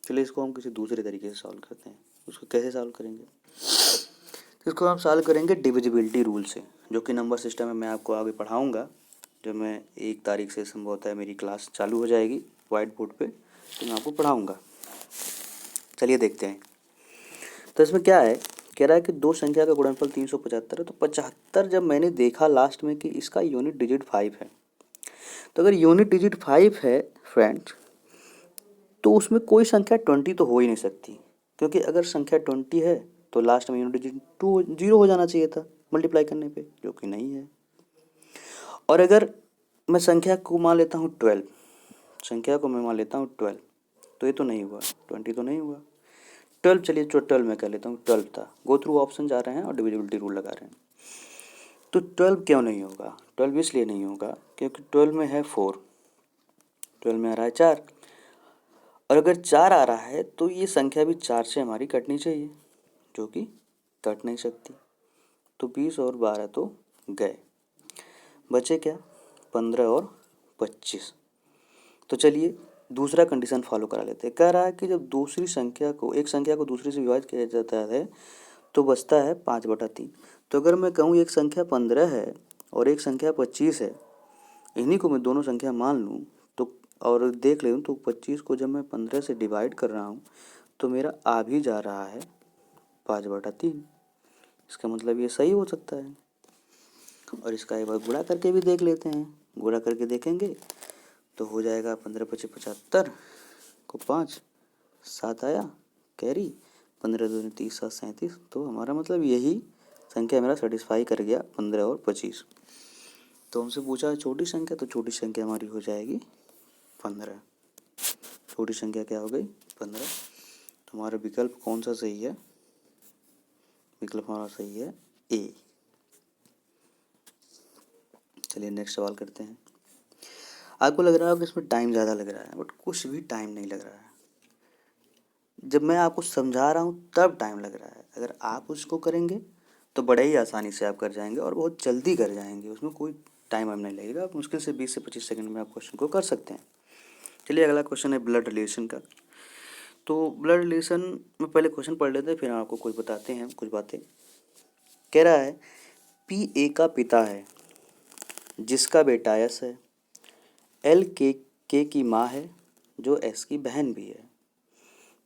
चलिए इसको हम किसी दूसरे तरीके से सॉल्व करते हैं। उसको कैसे सॉल्व करेंगे? इसको हम सॉल्व करेंगे डिविजिबिलिटी रूल से, जो कि नंबर सिस्टम में मैं आपको आगे पढ़ाऊँगा। जब मैं 1 तारीख से संभवतः है मेरी क्लास चालू हो जाएगी वाइट बोर्ड पे, तो मैं आपको पढ़ाऊँगा। चलिए देखते हैं। तो इसमें क्या है, कह रहा है कि दो संख्या का गुणनफल 375 है। तो 75 जब मैंने देखा लास्ट में कि इसका यूनिट डिजिट 5 है, तो अगर यूनिट डिजिट 5 है फ्रेंड्स, तो उसमें कोई संख्या 20 तो हो ही नहीं सकती, क्योंकि अगर संख्या 20 है तो लास्ट में यूनिट डिजिट 0 हो जाना चाहिए था मल्टीप्लाई करने पे, जो कि नहीं है। और अगर मैं संख्या को मान लेता हूँ 12, संख्या को मैं मान लेता हूँ 12, तो ये तो नहीं हुआ, 20 तो नहीं हुआ। 12, चलिए 12 मैं कर लेता हूँ, 12 था। गो थ्रू ऑप्शन जा रहे हैं और डिविजिबिलिटी रूल लगा रहे हैं। तो 12 क्यों नहीं होगा? 12 इसलिए नहीं होगा क्योंकि 12 में है 4, 12 में आ रहा है 4, और अगर 4 आ रहा है तो ये संख्या भी 4 से हमारी कटनी चाहिए, जो कि कट नहीं सकती। तो 20 और 12 तो गए, बचे क्या? 15 और 25। तो चलिए दूसरा कंडीशन फॉलो करा लेते हैं। कह रहा है कि जब दूसरी संख्या को, एक संख्या को दूसरी से विभाजित किया जाता है तो बचता है 5/3। तो अगर मैं कहूँ एक संख्या 15 है और एक संख्या 25 है, इन्हीं को मैं दोनों संख्या मान लूँ तो, और देख लें तो 25 को जब मैं 15 से डिवाइड कर रहा हूँ तो मेरा आ भी जा रहा है 5/3। इसका मतलब ये सही हो सकता है। और इसका एक बार गुणा करके भी देख लेते हैं। गुणा करके देखेंगे तो हो जाएगा 15 × 25 = 75 को 5, 7 आया कैरी, 15 × 2 = 30, 7 × 37। तो हमारा मतलब यही संख्या मेरा सेटिस्फाई कर गया, 15 और 25। तो हमसे पूछा छोटी संख्या, तो छोटी संख्या हमारी हो जाएगी 15। छोटी संख्या क्या हो गई? 15। तो हमारा विकल्प कौन सा सही है? विकल्प हमारा सही है ए। चलिए नेक्स्ट सवाल करते हैं। आपको लग रहा है कि इसमें टाइम ज़्यादा लग रहा है, बट कुछ भी टाइम नहीं लग रहा है। जब मैं आपको समझा रहा हूँ तब टाइम लग रहा है। अगर आप उसको करेंगे तो बड़े ही आसानी से आप कर जाएंगे और बहुत जल्दी कर जाएंगे, उसमें कोई टाइम वाइम नहीं लगेगा। आप मुश्किल से 20 से 25 सेकंड में आप क्वेश्चन को कर सकते हैं। चलिए अगला क्वेश्चन है ब्लड रिलेशन का। तो ब्लड रिलेशन में पहले क्वेश्चन पढ़ लेते हैं, फिर आपको कुछ बताते हैं कुछ बातें। कह रहा है पी ए का पिता है जिसका बेटा एस है, एल के की माँ है जो एस की बहन भी है।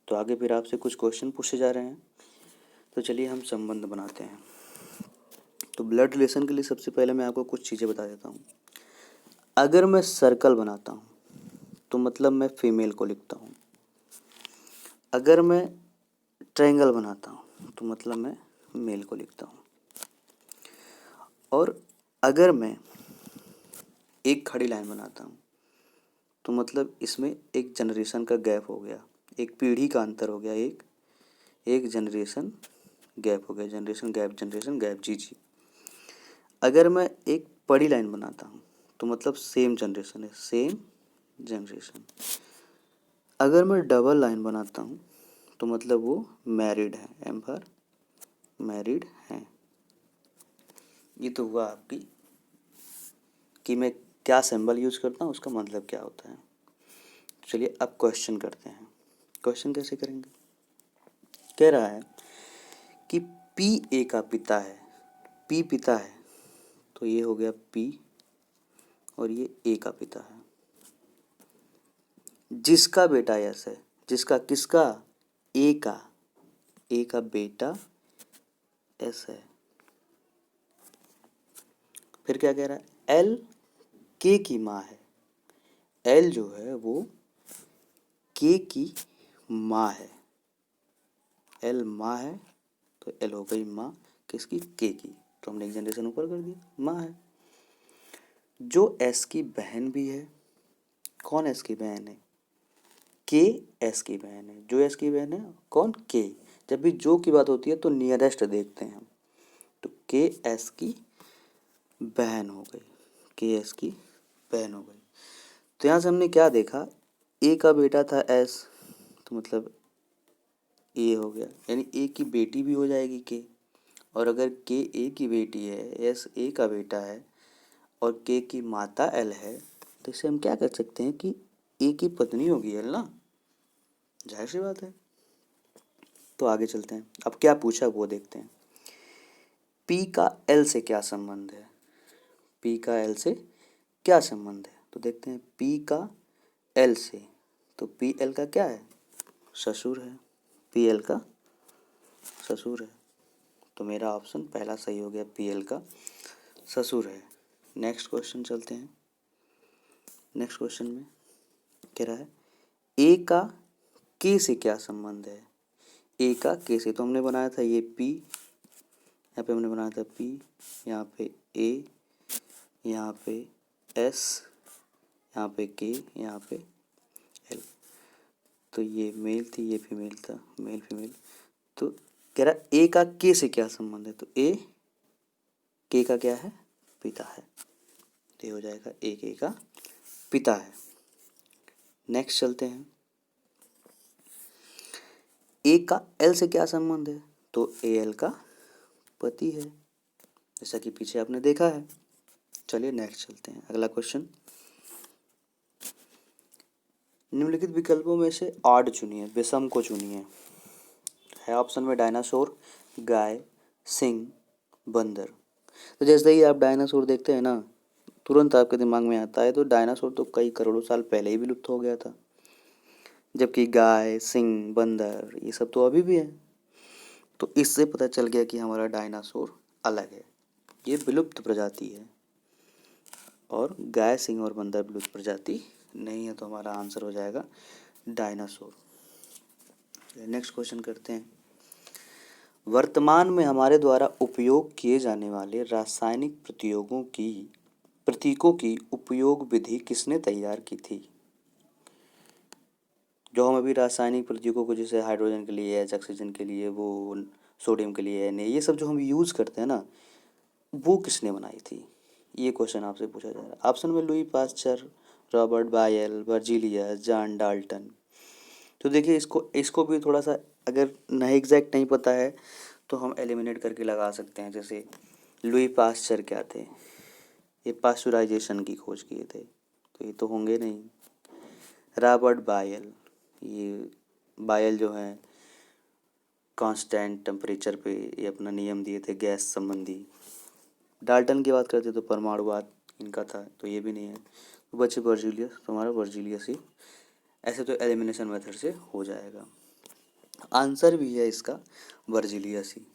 तो आगे फिर आपसे कुछ क्वेश्चन पूछे जा रहे हैं, तो चलिए हम संबंध बनाते हैं। तो ब्लड रिलेशन के लिए सबसे पहले मैं आपको कुछ चीज़ें बता देता हूँ। अगर मैं सर्कल बनाता हूँ तो मतलब मैं फीमेल को लिखता हूँ। अगर मैं ट्रायंगल बनाता हूँ तो मतलब मैं मेल को लिखता हूँ। और अगर मैं एक खड़ी लाइन बनाता हूँ तो मतलब इसमें एक जनरेशन का गैप हो गया, एक पीढ़ी का अंतर हो गया, एक जनरेशन गैप हो गया, जनरेशन गैप जी। अगर मैं एक बड़ी लाइन बनाता हूँ तो मतलब सेम जनरेशन है, सेम जनरेशन। अगर मैं डबल लाइन बनाता हूँ तो मतलब वो मैरिड है, एम फॉर मैरिड हैं। ये तो हुआ आपकी कि मैं क्या सिंबल यूज़ करता हूँ, उसका मतलब क्या होता है। चलिए अब क्वेश्चन करते हैं। क्वेश्चन कैसे करेंगे? कह रहा है कि पी ए का पिता है, पी पिता है तो ये हो गया पी, और ये ए का पिता है। जिसका बेटा यस है, जिसका किसका? ए का बेटा एस है। फिर क्या कह रहा है? एल के की माँ है। एल जो है वो के की माँ है। एल माँ है तो एल हो गई माँ किसकी? के की। तो हमने एक जनरेशन ऊपर कर दिया, माँ है। जो एस की बहन भी है कौन एस की बहन है? के एस की बहन है। जो एस की बहन है कौन? के। जब भी जो की बात होती है तो नियरेस्ट देखते हैं हम, तो के एस की बहन हो गई, के एस की बहन हो गई। तो यहाँ से हमने क्या देखा, ए का बेटा था एस, तो मतलब ए हो गया, यानी ए की बेटी भी हो जाएगी के। और अगर के ए की बेटी है, एस ए का बेटा है और के की माता एल है, तो इसे हम क्या कर सकते हैं कि ए की पत्नी होगी एल ना, जाहिर सी बात है। तो आगे चलते हैं, अब क्या पूछा वो देखते हैं। पी का एल से क्या संबंध है? पी का एल से क्या संबंध है? तो देखते हैं पी का एल से, तो पी एल का क्या है? ससुर है। पी एल का ससुर है, तो मेरा ऑप्शन पहला सही हो गया, पी एल का ससुर है। नेक्स्ट क्वेश्चन चलते हैं। नेक्स्ट क्वेश्चन में कह रहा है ए का के से क्या संबंध है? ए का के से, तो हमने बनाया था ये पी, यहाँ पे हमने बनाया था पी, यहाँ पे ए, यहाँ पे एस, यहाँ पे के, यहाँ पे एल। तो ये मेल थी, ये फीमेल था, मेल फीमेल। तो कह रहा ए का के से क्या संबंध है? तो ए के का क्या है? पिता है। तो ये हो जाएगा ए के का पिता है। नेक्स्ट चलते हैं, ए का एल से क्या संबंध है? तो ए एल का पति है, जैसा कि पीछे आपने देखा है। चलिए नेक्स्ट चलते हैं, अगला क्वेश्चन। निम्नलिखित विकल्पों में से ऑड चुनिए, विषम को चुनिए। है ऑप्शन में डायनासोर, गाय, सिंह, बंदर। तो जैसे ही आप डायनासोर देखते हैं ना, तुरंत आपके दिमाग में आता है तो डायनासोर तो कई करोड़ों साल पहले ही विलुप्त हो गया था, जबकि गाय, सिंह, बंदर ये सब तो अभी भी है। तो इससे पता चल गया कि हमारा डायनासोर अलग है, ये विलुप्त प्रजाति है, और गाय, सिंह और बंदर विलुप्त प्रजाति नहीं है। तो हमारा आंसर हो जाएगा डायनासोर। नेक्स्ट क्वेश्चन करते हैं। वर्तमान में हमारे द्वारा उपयोग किए जाने वाले रासायनिक प्रतीकों की उपयोग विधि किसने तैयार की थी? जो हम अभी रासायनिक प्रतीकों को, जैसे हाइड्रोजन के लिए एच, ऑक्सीजन के लिए वो, सोडियम के लिए Na, ये सब जो हम यूज़ करते हैं ना, वो किसने बनाई थी? ये क्वेश्चन आपसे पूछा जा रहा है। ऑप्शन में लुई पास्चर, रॉबर्ट बायल, वर्जीलियस, जॉन डाल्टन। तो देखिए इसको भी थोड़ा सा अगर नहीं एग्जैक्ट नहीं पता है तो हम एलिमिनेट करके लगा सकते हैं। जैसे लुई पास्चर क्या थे? ये पास्चुराइजेशन की खोज किए थे, तो ये तो होंगे नहीं। रॉबर्ट बायल, ये बायल जो हैं कांस्टेंट टेम्परेचर पे ये अपना नियम दिए थे गैस संबंधी। डाल्टन की बात करते तो परमाणुवाद इनका था, तो ये भी नहीं है। तो बच्चे वर्जीलियस, तो हमारा वर्जीलियस ही, ऐसे तो एलिमिनेशन मेथड से हो जाएगा। आंसर भी है इसका वर्जीलियस ही।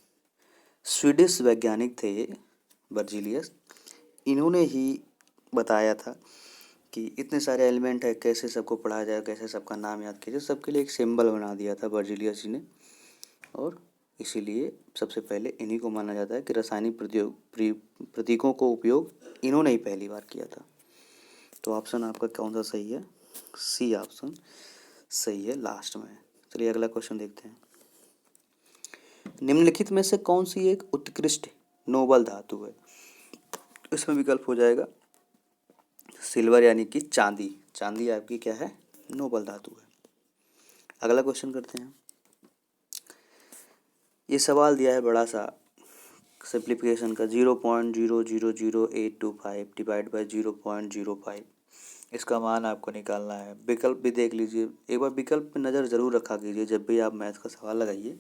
स्वीडिश वैज्ञानिक थे ये वर्जीलियस, इन्होंने ही बताया था कि इतने सारे एलिमेंट है, कैसे सबको पढ़ा जाए, कैसे सबका नाम याद किया जाए, सबके लिए एक सिंबल बना दिया था वर्जीलियस जी ने। और इसीलिए सबसे पहले इन्हीं को माना जाता है कि रासायनिक प्रतीकों को उपयोग इन्होंने ही पहली बार किया था। तो ऑप्शन आपका कौन सा सही है? सी ऑप्शन सही है लास्ट में। चलिए अगला क्वेश्चन देखते हैं। निम्नलिखित में से कौन सी एक उत्कृष्ट नोबल धातु है? इसमें विकल्प हो जाएगा सिल्वर यानी कि चांदी। चांदी आपकी क्या है? नोबल धातु है। अगला क्वेश्चन करते हैं। ये सवाल दिया है बड़ा सा, सिंप्लीफिकेशन का, 0.000825 डिवाइड बाय 0.05। इसका मान आपको निकालना है। विकल्प भी देख लीजिए एक बार, विकल्प पे नज़र ज़रूर रखा कीजिए जब भी आप मैथ का सवाल लगाइए,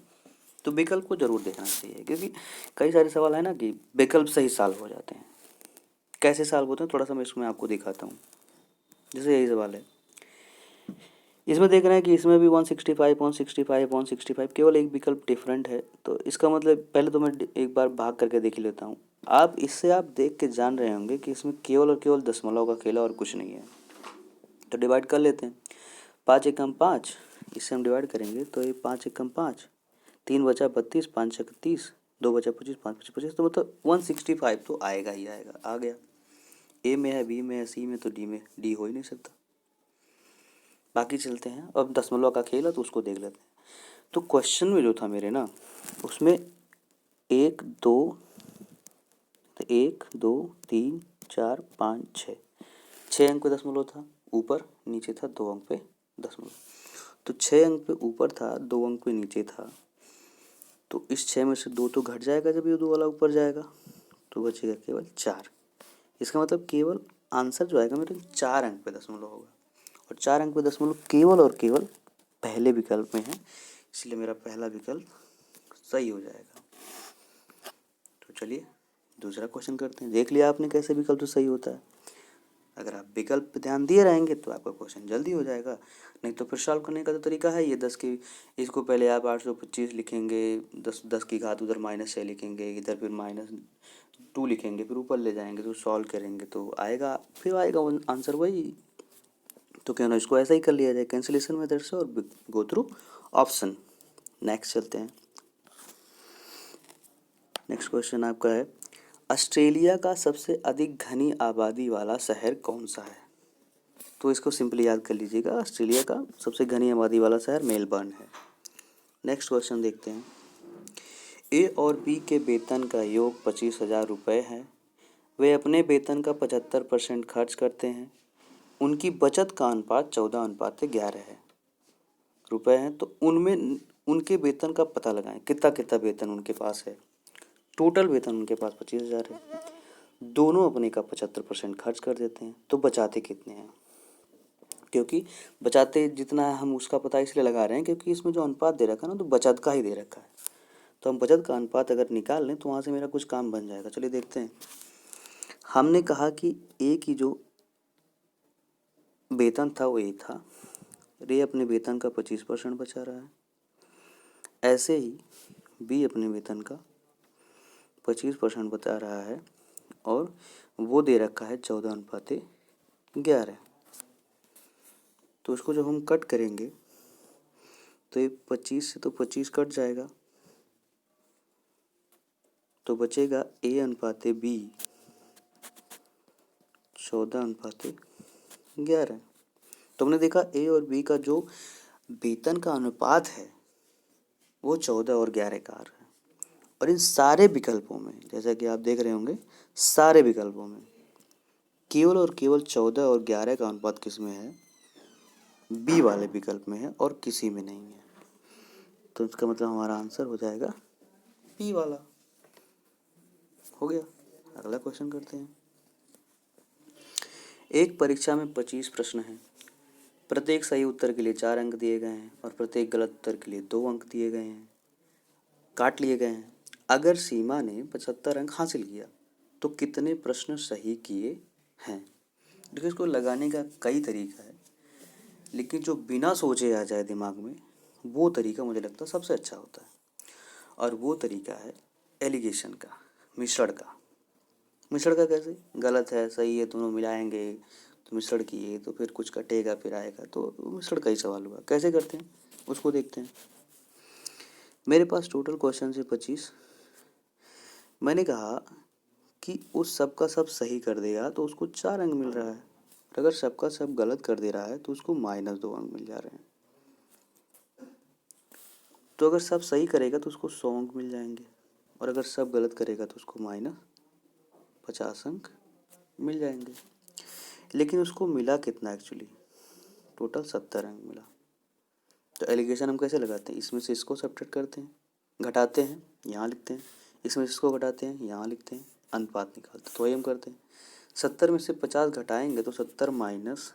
तो विकल्प को ज़रूर देखना चाहिए, क्योंकि कई सारे सवाल है ना कि विकल्प से ही सॉल्व हो जाते हैं। कैसे सॉल्व होते हैं थोड़ा सा मैं इसमें आपको दिखाता हूँ। जैसे यही सवाल है, इसमें देख रहे हैं कि इसमें भी 165 केवल एक विकल्प डिफरेंट है। तो इसका मतलब पहले तो मैं एक बार भाग करके देख लेता हूँ। आप इससे आप देख के जान रहे होंगे कि इसमें केवल और केवल दशमलव का खेल और कुछ नहीं है। तो डिवाइड कर लेते हैं। 5 एकम 5, इससे हम डिवाइड करेंगे तो ये 5 एकम 5, 3 बचा 32, 5 छक 30, 2 बचा 25, 5 बचा 25, तो मतलब 165 तो आएगा ही आएगा। आ गया। ए में है, बी में है, सी में, तो डी में, डी हो ही नहीं सकता। बाकी चलते हैं, अब दशमलव का खेल है तो उसको देख लेते हैं। तो क्वेश्चन में जो था मेरे ना, उसमें 1 2 1 2 3 4 5 6 6 अंक पे दशमलव था, ऊपर नीचे था 2 अंक पे दशमलव। तो 6 अंक पे ऊपर था, 2 अंक पे नीचे था, तो इस 6 में से 2 तो घट जाएगा जब ये 2 वाला ऊपर जाएगा, तो बचेगा केवल 4। इसका मतलब केवल आंसर जो आएगा मेरे 4 अंक पे दशमलव होगा, और 4 अंक पे दशमलव केवल और केवल पहले विकल्प में है, इसलिए मेरा पहला विकल्प सही हो जाएगा। तो चलिए दूसरा क्वेश्चन करते हैं। देख लिया आपने कैसे विकल्प तो सही होता है। अगर आप विकल्प पे ध्यान दिए रहेंगे तो आपका क्वेश्चन जल्दी हो जाएगा, नहीं तो फिर सॉल्व करने का तो तरीका है ये 10 की, इसको पहले आप 825 लिखेंगे, 10 की घात उधर -6 लिखेंगे, इधर फिर -2 लिखेंगे, फिर ऊपर ले जाएंगे तो सॉल्व करेंगे तो आएगा, फिर आएगा आंसर वही। तो क्यों ना इसको ऐसा ही कर लिया जाए, कैंसिलेशन मेथड से, और गो थ्रू ऑप्शन। नेक्स्ट चलते हैं। नेक्स्ट क्वेश्चन आपका है, ऑस्ट्रेलिया का सबसे अधिक घनी आबादी वाला शहर कौन सा है? तो इसको सिंपली याद कर लीजिएगा, ऑस्ट्रेलिया का सबसे घनी आबादी वाला शहर मेलबर्न है। नेक्स्ट क्वेश्चन देखते हैं। ए और बी के वेतन का योग 25,000 रुपये है। वे अपने वेतन का 75% खर्च करते हैं। उनकी बचत का अनुपात 14:11 है, रुपए हैं। तो उनमें उनके वेतन का पता लगाएं, कितना कितना वेतन उनके पास है। टोटल वेतन उनके पास 25,000 है, दोनों अपने का 75% खर्च कर देते हैं, तो बचाते कितने हैं? क्योंकि बचाते जितना है हम उसका पता इसलिए लगा रहे हैं क्योंकि इसमें जो अनुपात दे रखा है ना, तो बचत का ही दे रखा है, तो हम बचत का अनुपात अगर निकाल लें तो वहाँ से मेरा कुछ काम बन जाएगा। चलिए देखते हैं। हमने कहा कि ए की जो वेतन था वो ए था, रे अपने वेतन का 25% बचा रहा है। ऐसे ही बी अपने वेतन का 25% बता रहा है, और वो दे रखा है 14:11। तो इसको जब हम कट करेंगे तो ये 25 से तो 25 कट जाएगा, तो बचेगा ए अनुपाते बी 14:11। तो हमने देखा ए और बी का जो वेतन का अनुपात है वो 14 और 11 का आ रहा है, और इन सारे विकल्पों में जैसा कि आप देख रहे होंगे, सारे विकल्पों में केवल और केवल 14 और 11 का अनुपात किस में है? बी वाले विकल्प में है, और किसी में नहीं है। तो इसका मतलब हमारा आंसर हो जाएगा बी वाला। हो गया। अगला क्वेश्चन करते हैं। एक परीक्षा में 25 प्रश्न हैं। प्रत्येक सही उत्तर के लिए 4 अंक दिए गए हैं, और प्रत्येक गलत उत्तर के लिए 2 अंक दिए गए हैं, काट लिए गए हैं। अगर सीमा ने 75 अंक हासिल किया तो कितने प्रश्न सही किए हैं? देखिए, इसको लगाने का कई तरीका है, लेकिन जो बिना सोचे आ जाए दिमाग में, वो तरीका मुझे लगता है सबसे अच्छा होता है, और वो तरीका है एलिगेशन का, मिश्रण का। मिश्रण का कैसे? गलत है सही है दोनों मिलाएंगे तो मिश्रण किए तो फिर कुछ कटेगा फिर आएगा, तो मिश्रण का ही सवाल हुआ। कैसे करते हैं उसको देखते हैं। मेरे पास टोटल क्वेश्चन है 25। मैंने कहा कि उस सब का सब सही कर देगा तो उसको 4 अंक मिल रहा है, और अगर सबका सब गलत कर दे रहा है तो उसको -2 अंक मिल जा रहे हैं। तो अगर सब सही करेगा तो उसको 100 अंक मिल जाएंगे, और अगर सब गलत करेगा तो उसको -50 अंक मिल जाएंगे। लेकिन उसको मिला कितना एक्चुअली? टोटल 70 अंक मिला। तो एलिगेशन हम कैसे लगाते हैं? इसमें से इसको सब्ट्रैक्ट करते हैं, घटाते हैं, यहाँ लिखते हैं, इसमें से इसको घटाते हैं, यहाँ लिखते हैं, अनुपात निकालते हैं। तो वही हम करते हैं। 70 में से 50 घटाएंगे तो 70 माइनस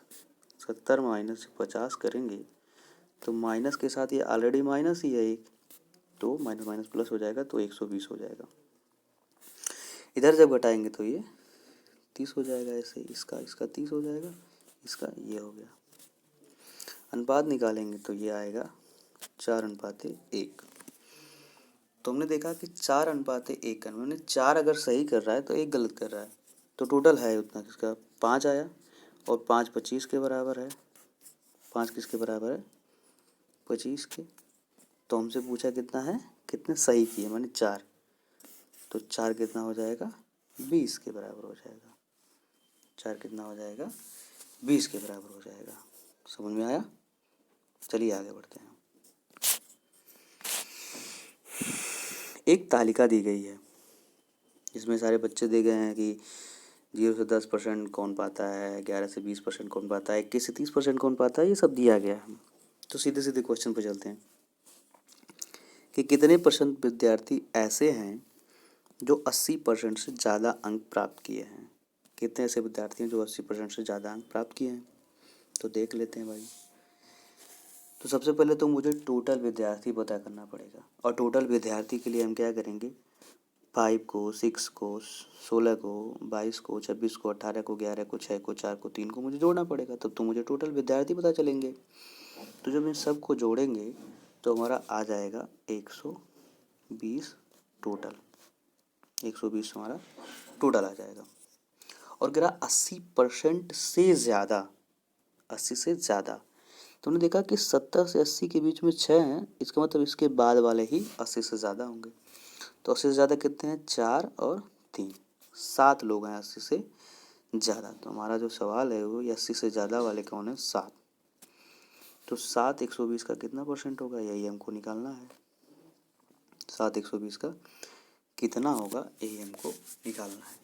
50 करेंगे तो माइनस के साथ ये ऑलरेडी माइनस ही है एक, तो माइनस माइनस प्लस हो जाएगा, तो 120 हो जाएगा। इधर जब घटाएंगे तो ये 30 हो जाएगा, ऐसे इसका 30 हो जाएगा, इसका ये हो गया। अनुपात निकालेंगे तो ये आएगा 4:1। तो हमने देखा कि 4:1 का मैंने 4 अगर सही कर रहा है तो 1 गलत कर रहा है, तो टोटल है उतना किसका 5 आया, और 5 25 के बराबर है। 5 किसके बराबर है? 25 के। तो हमसे पूछा कितना है, कितने सही किए, मैंने 4, तो 4 कितना हो जाएगा? 20 के बराबर हो जाएगा। 4 कितना हो जाएगा? 20 के बराबर हो जाएगा। समझ में आया? चलिए आगे बढ़ते हैं। एक तालिका दी गई है, इसमें सारे बच्चे दे गए हैं कि 0 से 10% कौन पाता है, 11 से 20% कौन पाता है, 21 से 30% कौन पाता है, ये सब दिया गया है। तो सीधे सीधे क्वेश्चन पे चलते हैं कि कितने परसेंट विद्यार्थी ऐसे हैं जो 80% से ज़्यादा अंक प्राप्त किए हैं। कितने ऐसे विद्यार्थी हैं जो 80% से ज़्यादा अंक प्राप्त किए हैं, तो देख लेते हैं भाई। तो सबसे पहले तो मुझे टोटल विद्यार्थी पता करना पड़ेगा, और टोटल विद्यार्थी के लिए हम क्या करेंगे, 5 को, 6 को, 16 को, 22 को, 26 को, 18 को, 11 को, 6 को, 4 को, 3 को मुझे जोड़ना पड़ेगा, तब तो मुझे टोटल विद्यार्थी पता चलेंगे। तो जब इन सब को जोड़ेंगे तो हमारा आ जाएगा 120 टोटल। 120 हमारा टोटल आ जाएगा। और गिरा 80% से ज़्यादा, 80 से ज़्यादा, तो हमने देखा कि 70 से 80 के बीच में 6 हैं, इसका मतलब इसके बाद वाले ही 80 से ज़्यादा होंगे। तो 80 से ज़्यादा कितने हैं, 4 और 3, 7 लोग हैं 80 से ज़्यादा। तो हमारा जो सवाल है वो 80 से ज़्यादा वाले कौन है, 7। तो 7 120 का कितना परसेंट होगा, यही हमको निकालना है। 7 120 का कितना होगा, यही हमको निकालना है।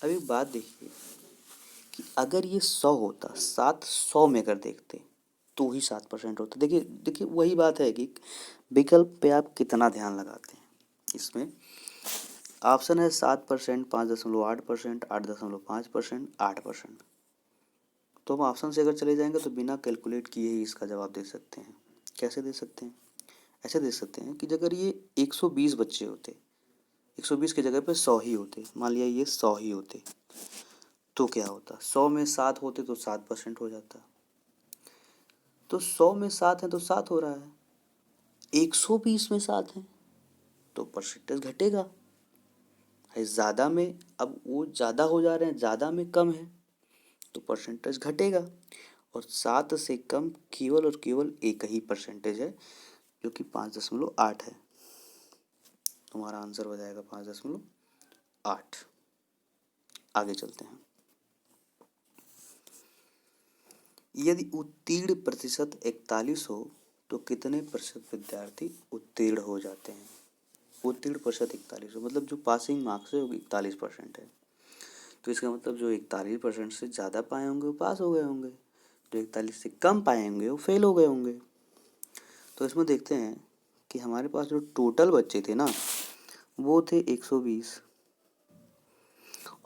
अब एक बात देखिए कि अगर ये 100 होता, 7 100 में अगर देखते तो ही 7% होता। देखिए देखिए वही बात है कि विकल्प पे आप कितना ध्यान लगाते हैं। इसमें ऑप्शन है 7%, 5.8%, 8.5%, 8%। तो हम ऑप्शन से अगर चले जाएंगे तो बिना कैलकुलेट किए ही इसका जवाब दे सकते हैं। कैसे दे सकते हैं, ऐसे दे सकते हैं कि अगर ये 120 बच्चे होते, 120 की जगह पे 100 ही होते, मान लिया ये 100 ही होते, तो क्या होता, 100 में 7 होते तो 7% हो जाता। तो 100 में 7 है तो 7 हो रहा है, 120 में 7 है तो परसेंटेज घटेगा है। ज़्यादा में अब वो ज़्यादा हो जा रहे हैं, ज़्यादा में कम है तो परसेंटेज घटेगा। और 7 से कम केवल और केवल एक ही परसेंटेज है जो कि 5.8 है। तुम्हारा आंसर हो जाएगा 5.8। आगे चलते हैं। यदि उत्तीर्ण प्रतिशत 41 हो तो कितने प्रतिशत विद्यार्थी उत्तीर्ण हो जाते हैं। उत्तीर्ण प्रतिशत 41 हो मतलब जो पासिंग मार्क्स है वो 41% है। तो इसका मतलब जो 41% से ज़्यादा पाए होंगे वो पास हो गए होंगे, जो 41 से कम पाए होंगे वो फेल हो गए होंगे। तो इसमें देखते हैं कि हमारे पास जो टोटल बच्चे थे ना वो थे 120,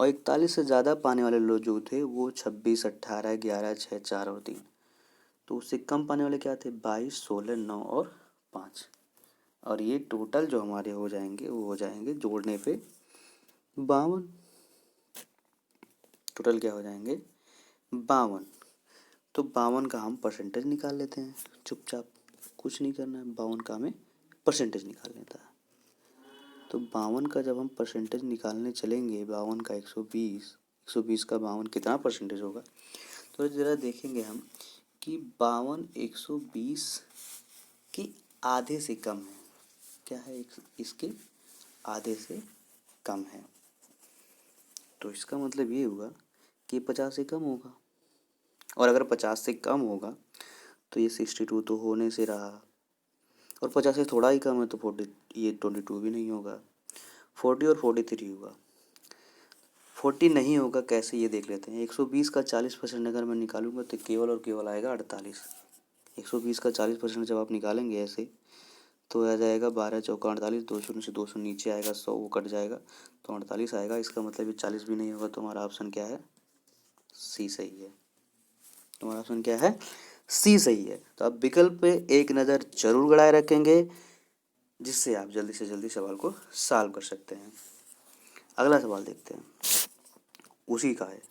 और 41 से ज़्यादा पाने वाले लोग जो थे वो 26, 18, 11, 6, 4 और 3। तो उससे कम पाने वाले क्या थे, 22, 16, 9 और 5। और ये टोटल जो हमारे हो जाएंगे वो हो जाएंगे जोड़ने पे 52। टोटल क्या हो जाएंगे, 52। तो 52 का हम परसेंटेज निकाल लेते हैं चुपचाप, कुछ नहीं करना है, 52 का हमें परसेंटेज निकाल लेता है। तो 52 का जब हम परसेंटेज निकालने चलेंगे, 52 का 120, 120 का 52 कितना परसेंटेज होगा, तो ज़रा देखेंगे हम कि 52 120 के आधे से कम है। क्या है, इसके आधे से कम है। तो इसका मतलब ये हुआ कि 50 से कम होगा, और अगर 50 से कम होगा तो ये 62 तो होने से रहा, और 50 से थोड़ा ही कम है तो 40, ये 22 भी नहीं होगा, 40 और 43 होगा। 40 नहीं होगा कैसे, ये देख लेते हैं। 120 का 40% अगर मैं निकालूंगा तो केवल और केवल आएगा 48। 120 का 40% जब आप निकालेंगे ऐसे तो आ जाएगा 12 चौका 48, 200 से 200 नीचे आएगा, 100 वो कट जाएगा तो 48 आएगा। इसका मतलब ये 40 भी नहीं होगा। तो हमारा ऑप्शन क्या है, सी सही है। तुम्हारा ऑप्शन क्या है, सी सही है। तो आप विकल्प पे एक नज़र जरूर गड़ाए रखेंगे, जिससे आप जल्दी से जल्दी सवाल को सॉल्व कर सकते हैं। अगला सवाल देखते हैं, उसी का है।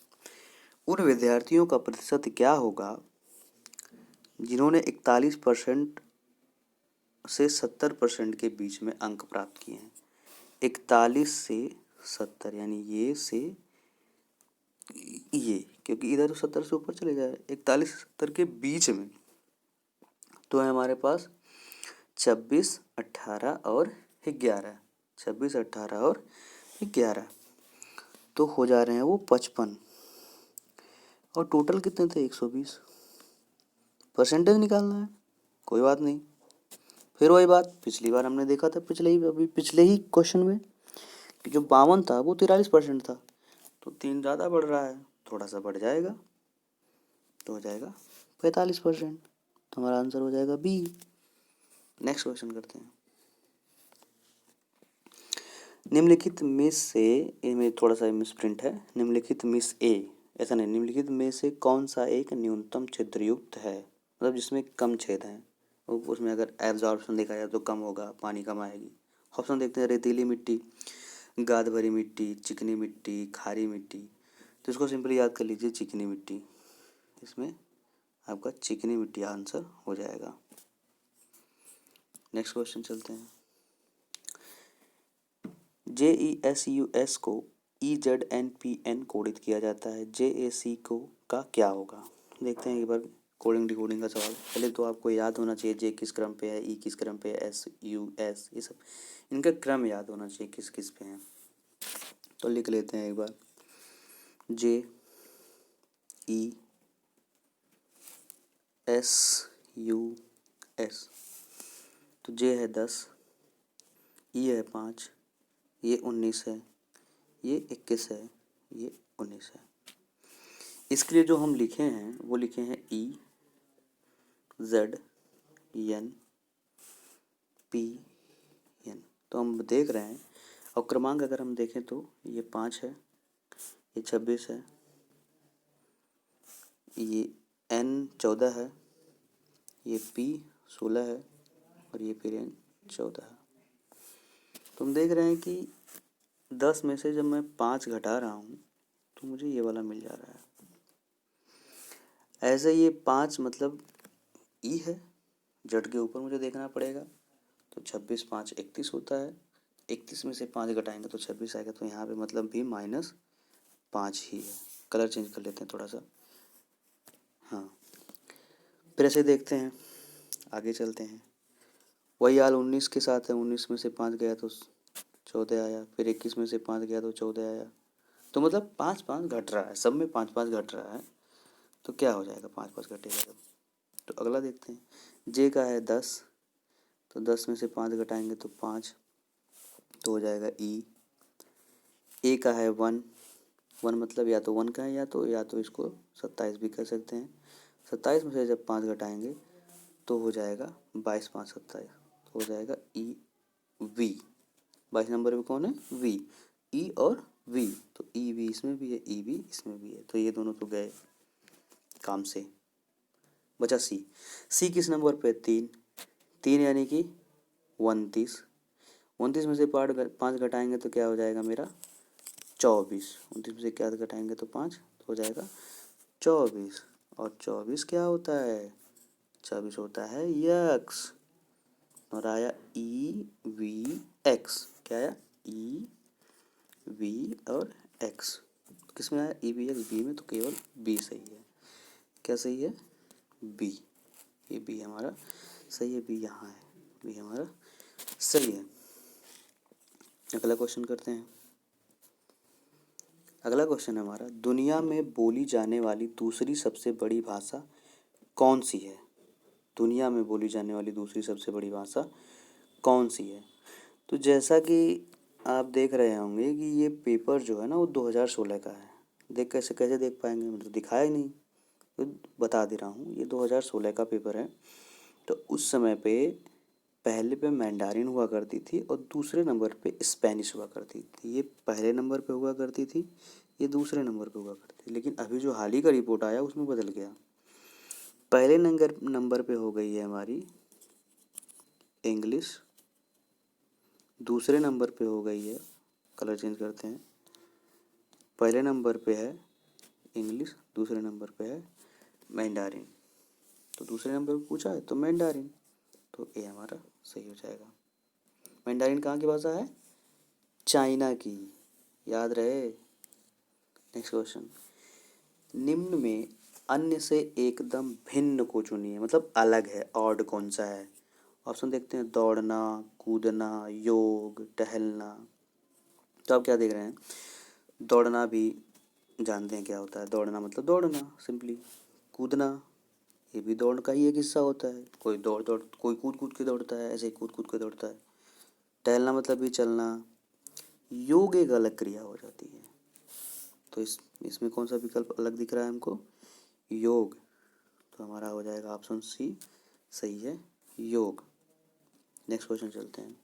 उन विद्यार्थियों का प्रतिशत क्या होगा जिन्होंने 41% से 70% के बीच में अंक प्राप्त किए हैं। 41 से 70 यानी ये से ये, क्योंकि इधर तो 70 से ऊपर चले जाए, 41 से 70 के बीच में तो है हमारे पास 26, 18 और 11। 26, 18 और 11 तो हो जा रहे हैं वो 55। और टोटल कितने थे, 120। परसेंटेज निकालना है, कोई बात नहीं। फिर वही बात पिछली बार हमने देखा था, पिछले ही क्वेश्चन में कि जो 52 था वो 43% था, तो 3 ज़्यादा बढ़ रहा है, थोड़ा सा बढ़ जाएगा तो हो जाएगा 45%। तो हमारा आंसर हो जाएगा बी। नेक्स्ट क्वेश्चन करते हैं। निम्नलिखित में से, इनमें थोड़ा सा मिसप्रिंट है, निम्नलिखित में से ऐसा नहीं, निम्नलिखित में से कौन सा एक न्यूनतम छिद्रयुक्त है, मतलब जिसमें कम छेद हैं। उसमें अगर एब्जॉर्प्शन देखा जाए तो कम होगा, पानी कम आएगी। ऑप्शन देखते हैं, रेतीली मिट्टी, गाद भरी मिट्टी, चिकनी मिट्टी, खारी मिट्टी। तो इसको सिंपली याद कर लीजिए, चिकनी मिट्टी। इसमें आपका चिकनी मिट्टी आंसर हो जाएगा। नेक्स्ट क्वेश्चन चलते हैं। JESUS को EZNPN कोडित किया जाता है, JAC को का क्या होगा। देखते हैं एक बार कोडिंग डिकोडिंग का सवाल। पहले तो आपको याद होना चाहिए जे किस क्रम पे है, ई किस क्रम पे है, SUS, ये सब इनका क्रम याद होना चाहिए किस किस पे है। तो लिख लेते हैं एक बार, JESUS। तो जे है 10, ई है 5, ये 19 है, ये 21 है, ये 19 है। इसके लिए जो हम लिखे हैं वो लिखे हैं EZNPN। तो हम देख रहे हैं, और क्रमांक अगर हम देखें तो ये 5 है, ये 26 है, ये N 14 है, ये P 16 है, और ये फिर N 14 है। तो हम देख रहे हैं कि 10 में से जब मैं 5 घटा रहा हूँ तो मुझे ये वाला मिल जा रहा है। ऐसे ये 5 मतलब ई है, जड़ के ऊपर मुझे देखना पड़ेगा। तो 26 5 31 होता है, 31 में से 5 घटाएंगे तो 26 आएगा। तो यहाँ पे मतलब भी -5 ही है। कलर चेंज कर लेते हैं थोड़ा सा। हाँ, फिर ऐसे देखते हैं, आगे चलते हैं। वही हाल 19 के साथ है, 19 में से 5 गया तो 14 आया, फिर 21 में से 5 गया तो 14 आया। तो मतलब 5 5 घट रहा है, सब में 5 5 घट रहा है। तो क्या हो जाएगा, 5 5 घटेगा जब। तो अगला देखते हैं, जे का है 10, तो 10 में से 5 घटाएंगे तो 5, तो हो जाएगा ई। ए का है 1, 1 मतलब या तो 1 का है, या तो इसको 27 भी कर सकते हैं। 27 में से जब 5 घटाएंगे तो हो जाएगा 22 5 27, तो हो जाएगा ई वी। 22 नंबर पे कौन है, वी। ई और वी, तो ई वी इसमें भी है, ई वी इसमें भी है, तो ये दोनों तो गए काम से। बचा सी। सी किस नंबर पे, 3। 3 यानी कि 29। 29 में से 5 घटाएंगे तो क्या हो जाएगा मेरा, 24। 29 में से क्या घटाएंगे तो 5, तो हो जाएगा 24। और 24 क्या होता है, 24 होता है यक्स। और आया ई वी एक्स, क्या आया, ई वी और एक्स। किस में आया, ई वी एक्स, बी में, तो केवल बी सही है। क्या सही है, बी। ये बी हमारा सही है, बी यहाँ है, बी हमारा सही है। अगला क्वेश्चन करते हैं। अगला क्वेश्चन है हमारा, दुनिया में बोली जाने वाली दूसरी सबसे बड़ी भाषा कौन सी है। दुनिया में बोली जाने वाली दूसरी सबसे बड़ी भाषा कौन सी है। तो जैसा कि आप देख रहे होंगे कि ये पेपर जो है ना वो 2016 का है। कैसे कैसे देख पाएंगे, मतलब दिखाया ही नहीं, तो बता दे रहा हूँ, ये 2016 का पेपर है। तो उस समय पे पहले पे मैंडारिन हुआ करती थी और दूसरे नंबर पे स्पेनिश हुआ करती थी। ये पहले नंबर पे हुआ करती थी, ये दूसरे नंबर पे हुआ करती थी। लेकिन अभी जो हाल ही का रिपोर्ट आया उसमें बदल गया। पहले नंबर पे हो गई है हमारी इंग्लिश, दूसरे नंबर पे हो गई है, कलर चेंज करते हैं, पहले नंबर पे है इंग्लिश, दूसरे नंबर पे है मैंडारिन। तो दूसरे नंबर पे पूछा है तो मैंडारिन, तो ए हमारा सही हो जाएगा। मैंडारिन कहाँ की भाषा है, चाइना की, याद रहे। नेक्स्ट क्वेश्चन, निम्न में अन्य से एकदम भिन्न को चुनिए, मतलब अलग है, ऑड कौन सा है। ऑप्शन देखते हैं, दौड़ना, कूदना, योग, टहलना। तो आप क्या देख रहे हैं, दौड़ना भी जानते हैं क्या होता है, दौड़ना मतलब दौड़ना सिंपली, कूदना ये भी दौड़ का ही एक हिस्सा होता है। कोई कोई कूद कूद के दौड़ता है, ऐसे ही कूद कूद के दौड़ता है। टहलना मतलब भी चलना। योग एक अलग क्रिया हो जाती है। तो इसमें कौन सा विकल्प अलग दिख रहा है हमको? योग। तो हमारा हो जाएगा ऑप्शन सी सही है, योग। नेक्स्ट क्वेश्चन चलते हैं।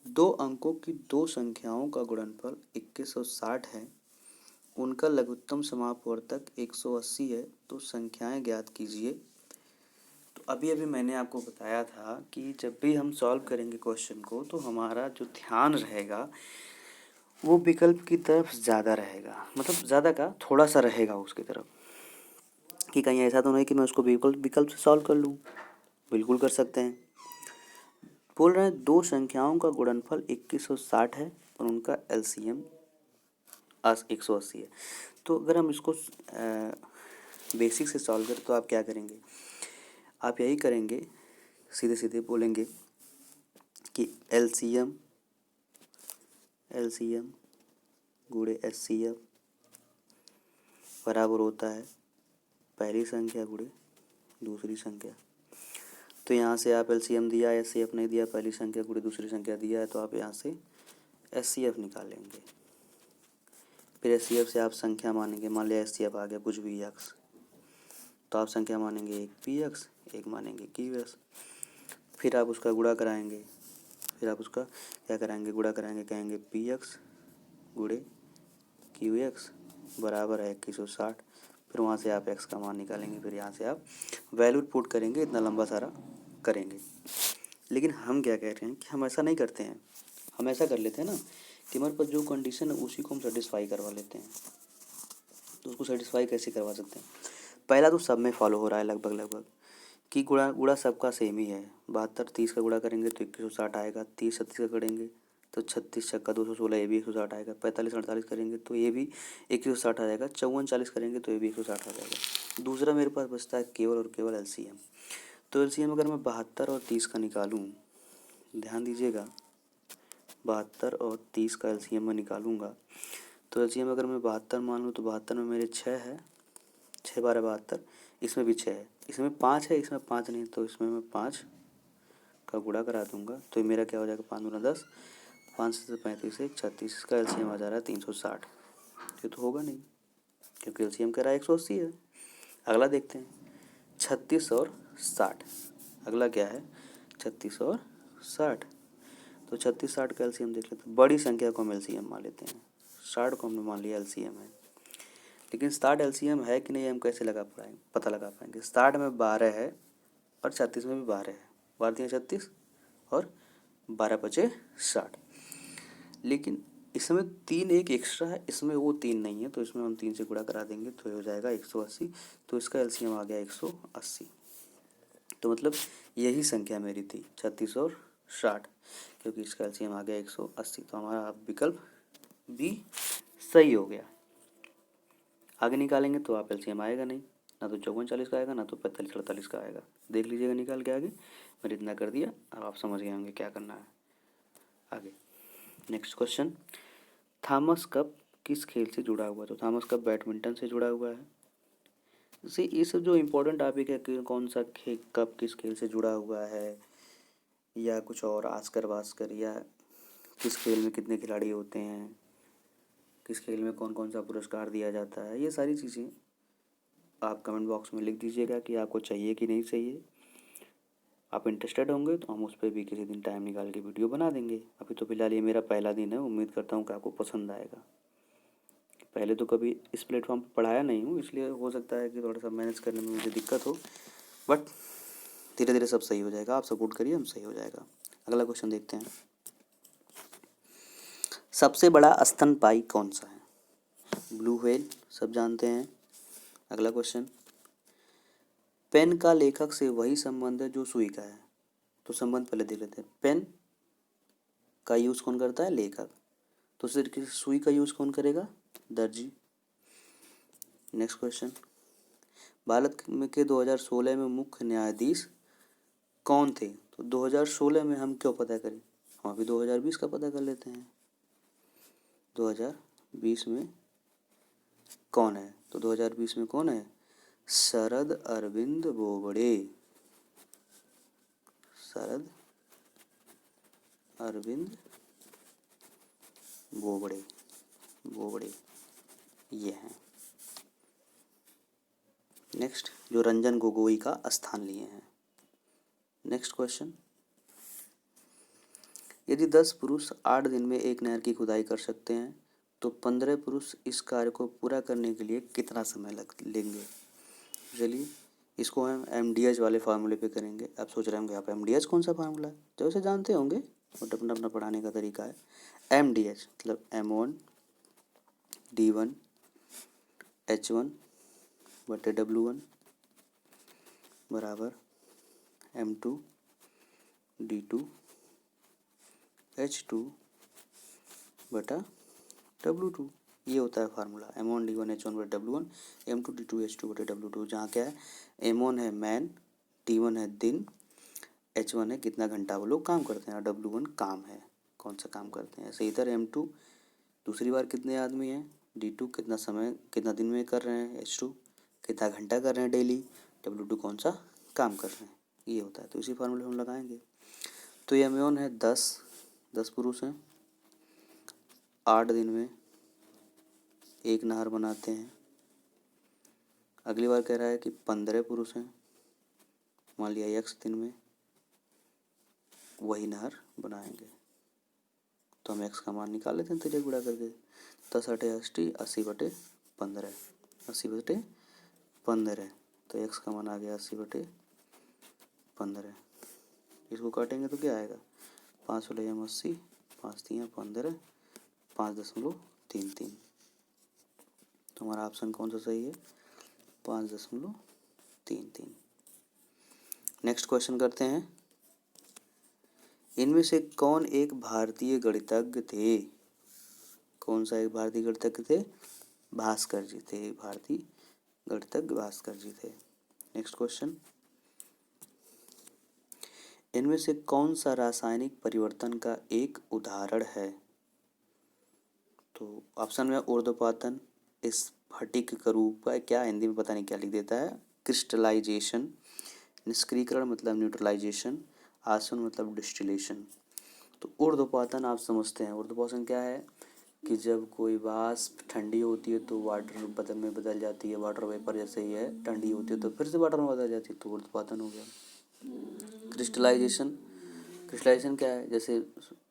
2 अंकों की 2 संख्याओं का गुणनफल 2160 है, उनका लघुत्तम समापवर्तक 180 है, तो संख्याएं ज्ञात कीजिए। तो अभी अभी मैंने आपको बताया था कि जब भी हम सॉल्व करेंगे क्वेश्चन को तो हमारा जो ध्यान रहेगा वो विकल्प की तरफ ज़्यादा रहेगा, मतलब ज़्यादा का थोड़ा सा रहेगा उसकी तरफ, कि कहीं ऐसा तो नहीं कि मैं उसको विकल्प से सॉल्व कर लूँ। बिल्कुल कर सकते हैं। बोल रहे हैं 2 संख्याओं का गुणनफल 2160 है और उनका एलसीएम 180 है। तो अगर हम इसको बेसिक से सॉल्व करें तो आप क्या करेंगे? आप यही करेंगे, सीधे सीधे बोलेंगे कि एलसीएम गुणे एचसीएफ बराबर होता है पहली संख्या गुणे दूसरी संख्या। तो यहाँ से आप एलसीएम दिया, एचसीएफ नहीं दिया, पहली संख्या गुणे दूसरी संख्या दिया है, तो आप यहाँ से एचसीएफ निकालेंगे। फिर एचसीएफ से आप संख्या मानेंगे। मान लिया एचसीएफ आ गया कुछ भी एक्स, तो आप संख्या मानेंगे एक पी एक्स, एक मानेंगे क्यू एक्स। फिर आप उसका गुणा कराएंगे, फिर आप उसका क्या कराएंगे? गुणा कराएंगे, कहेंगे पी एक्स गुणे क्यू एक्स बराबर है 2160। फिर वहाँ से आप एक्स का मान निकालेंगे, फिर यहाँ से आप वैल्यू पुट करेंगे, इतना लंबा सारा करेंगे। लेकिन हम क्या कह रहे हैं कि हम ऐसा नहीं करते हैं। हम ऐसा कर लेते हैं ना कि हमारे पास जो कंडीशन है उसी को हम सेटिस्फाई करवा लेते हैं। तो उसको सेटिस्फाई कैसे करवा सकते हैं? पहला तो सब में फॉलो हो रहा है लगभग कि गुणा सबका सेम ही है। 72 30 का गुणा करेंगे तो 2160 आएगा। 30 36 का करेंगे तो 36 छक्का 216, ये भी 160 आएगा। 45 48 करेंगे तो ये भी 160 आ जाएगा। 54 40 करेंगे तो ये भी 160 आ जाएगा। दूसरा मेरे पास बचता है केवल और केवल एलसीएम। तो एलसीएम अगर मैं 72 और 30 का निकालूँ, ध्यान दीजिएगा, 72 और 30 का एलसीएम में निकालूंगा तो एलसीएम अगर मैं 72 मान लूँ तो 72 में मेरे 6 है, 6 12 72, इसमें भी 6 है, इसमें 5 है, इसमें 5 नहीं, तो इसमें मैं 5 का गुणा करा दूंगा तो मेरा क्या हो जाएगा? 5 दूना 10, 5 से 35 है 36, इसका एलसीएम आ जा रहा है 360। ये तो होगा नहीं क्योंकि एलसीएम कह रहा है 180 है। अगला देखते हैं 36 और 60। अगला क्या है? 36 और 60। तो 36 60 का एलसीएम देख लेते हैं। बड़ी संख्या को हम एलसीएम मान लेते हैं, 60 को हमने मान लिया एलसीएम है। लेकिन 60 एलसीएम है कि नहीं हम कैसे पता लगा पाएंगे? 60 में 12 है और 36 में भी 12 है। 12 36 और 12 बचे 60। लेकिन इसमें 3 एक एक्स्ट्रा है, इसमें वो 3 नहीं है, तो इसमें हम 3 से गुणा करा देंगे तो ये हो जाएगा 180। तो इसका एलसीएम आ गया 180। तो मतलब यही संख्या मेरी थी 36 और 60, क्योंकि इसका एलसीएम आ गया 180। तो हमारा विकल्प बी सही हो गया। आगे निकालेंगे तो आप एलसीएम आएगा नहीं, ना तो 54 40 का आएगा, ना तो 45 48 का आएगा। देख लीजिएगा निकाल के आगे। मैंने इतना कर दिया, अब आप समझ गए होंगे क्या करना है आगे। नेक्स्ट क्वेश्चन, थॉमस कप किस खेल से जुड़ा हुआ है? तो थॉमस कप बैडमिंटन से जुड़ा हुआ है। जैसे ये सब जो इम्पोर्टेंट टॉपिक है कि कौन सा कप किस खेल से जुड़ा हुआ है, या कुछ और आस्कर वास्कर, या किस खेल में कितने खिलाड़ी होते हैं, किस खेल में कौन कौन सा पुरस्कार दिया जाता है, ये सारी चीज़ें आप कमेंट बॉक्स में लिख दीजिएगा कि आपको चाहिए कि नहीं चाहिए। आप इंटरेस्टेड होंगे तो हम उस पर भी किसी दिन टाइम निकाल के वीडियो बना देंगे। अभी तो फिलहाल ये मेरा पहला दिन है, उम्मीद करता हूँ कि आपको पसंद आएगा। पहले तो कभी इस प्लेटफॉर्म पर पढ़ाया नहीं हूँ, इसलिए हो सकता है कि थोड़ा सा मैनेज करने में मुझे दिक्कत हो, बट धीरे धीरे सब सही हो जाएगा। आप सपोर्ट करिए, हम सही हो जाएगा। अगला क्वेश्चन देखते हैं, सबसे बड़ा स्तनपायी कौन सा है? ब्लू व्हेल, सब जानते हैं। अगला क्वेश्चन, पेन का लेखक से वही संबंध है जो सुई का है। तो संबंध पहले देख लेते हैं। पेन का यूज कौन करता है? लेखक। तो सिर्फ सुई का यूज कौन करेगा? दर्जी। नेक्स्ट क्वेश्चन, भारत में के 2016 में मुख्य न्यायाधीश कौन थे? तो 2016 में हम क्यों पता करें, हम अभी 2020 का पता कर लेते हैं। 2020 में कौन है? तो 2020 में कौन है? शरद अरविंद बोबड़े, शरद अरविंद बोबड़े, बोबड़े ये हैं। नेक्स्ट, जो रंजन गोगोई का स्थान लिए हैं। नेक्स्ट क्वेश्चन, यदि 10 पुरुष 8 दिन में एक नहर की खुदाई कर सकते हैं तो 15 पुरुष इस कार्य को पूरा करने के लिए कितना समय लेंगे। चलिए इसको हम MDH वाले फार्मूले पे करेंगे। आप सोच रहे होंगे आप MDH कौन सा फार्मूला है, जो इसे जानते होंगे, बट अपना अपना पढ़ाने का तरीका है। MDH मतलब M1 D1 H1 बटे W1 बराबर M2 D2 H2 बटा W2। ये होता है फार्मूला M1 D1 H1 बटे W1, M2 D2 H2 बटे W2। जहाँ क्या है, M1 है मैन, D1 है दिन, H1 है कितना घंटा वो लोग काम करते हैं, और W1 काम है, कौन सा काम करते हैं। ऐसे इधर M2 दूसरी बार कितने आदमी हैं, D2 कितना समय कितना दिन में कर रहे हैं, H2 कितना घंटा कर रहे हैं डेली, W2 कौन सा काम कर रहे हैं, ये होता है। तो इसी फार्मूले हम लगाएंगे। तो ये M1 है 10 पुरुष हैं, 8 दिन में एक नहर बनाते हैं। अगली बार कह रहा है कि 15 पुरुष हैं, मान लिया X दिन में वही नहर बनाएंगे। तो हम X का मान निकाल लेते हैं तिर्यक गुणा करके। 10 8 80 80 बटे 15, 80 बटे 15, तो X का मान आ गया 80 बटे 15। इसको काटेंगे तो क्या आएगा, 5 × 80, 5 × 15, 5.33। तो हमारा ऑप्शन कौन सा सही है, 5.33। नेक्स्ट क्वेश्चन करते हैं, इनमें से कौन एक भारतीय गणितज्ञ थे। कौन सा एक भारतीय गणितज्ञ थे, भास्कर जी थे, भारतीय गणितज्ञ भास्कर जी थे। नेक्स्ट क्वेश्चन, इनमें से कौन सा रासायनिक परिवर्तन का एक उदाहरण है। तो ऑप्शन में ऊर्ध्वपातन, स्फटिक का रूप है, क्या हिंदी में पता नहीं क्या लिख देता है, क्रिस्टलाइजेशन, निष्क्रियकरण मतलब न्यूट्रलाइजेशन, आसवन मतलब डिस्टिलेशन। तो ऊर्ध्वपातन आप समझते हैं, ऊर्ध्वपातन क्या है कि जब कोई वाष्प ठंडी होती है तो वाटर बदल में बदल जाती है, वाटर वेपर जैसे ही है, ठंडी होती है तो फिर से वाटर में बदल जाती है, तो ऊर्ध्वपातन हो गया। क्रिस्टलाइजेशन, क्रिस्टलाइजेशन क्या है, जैसे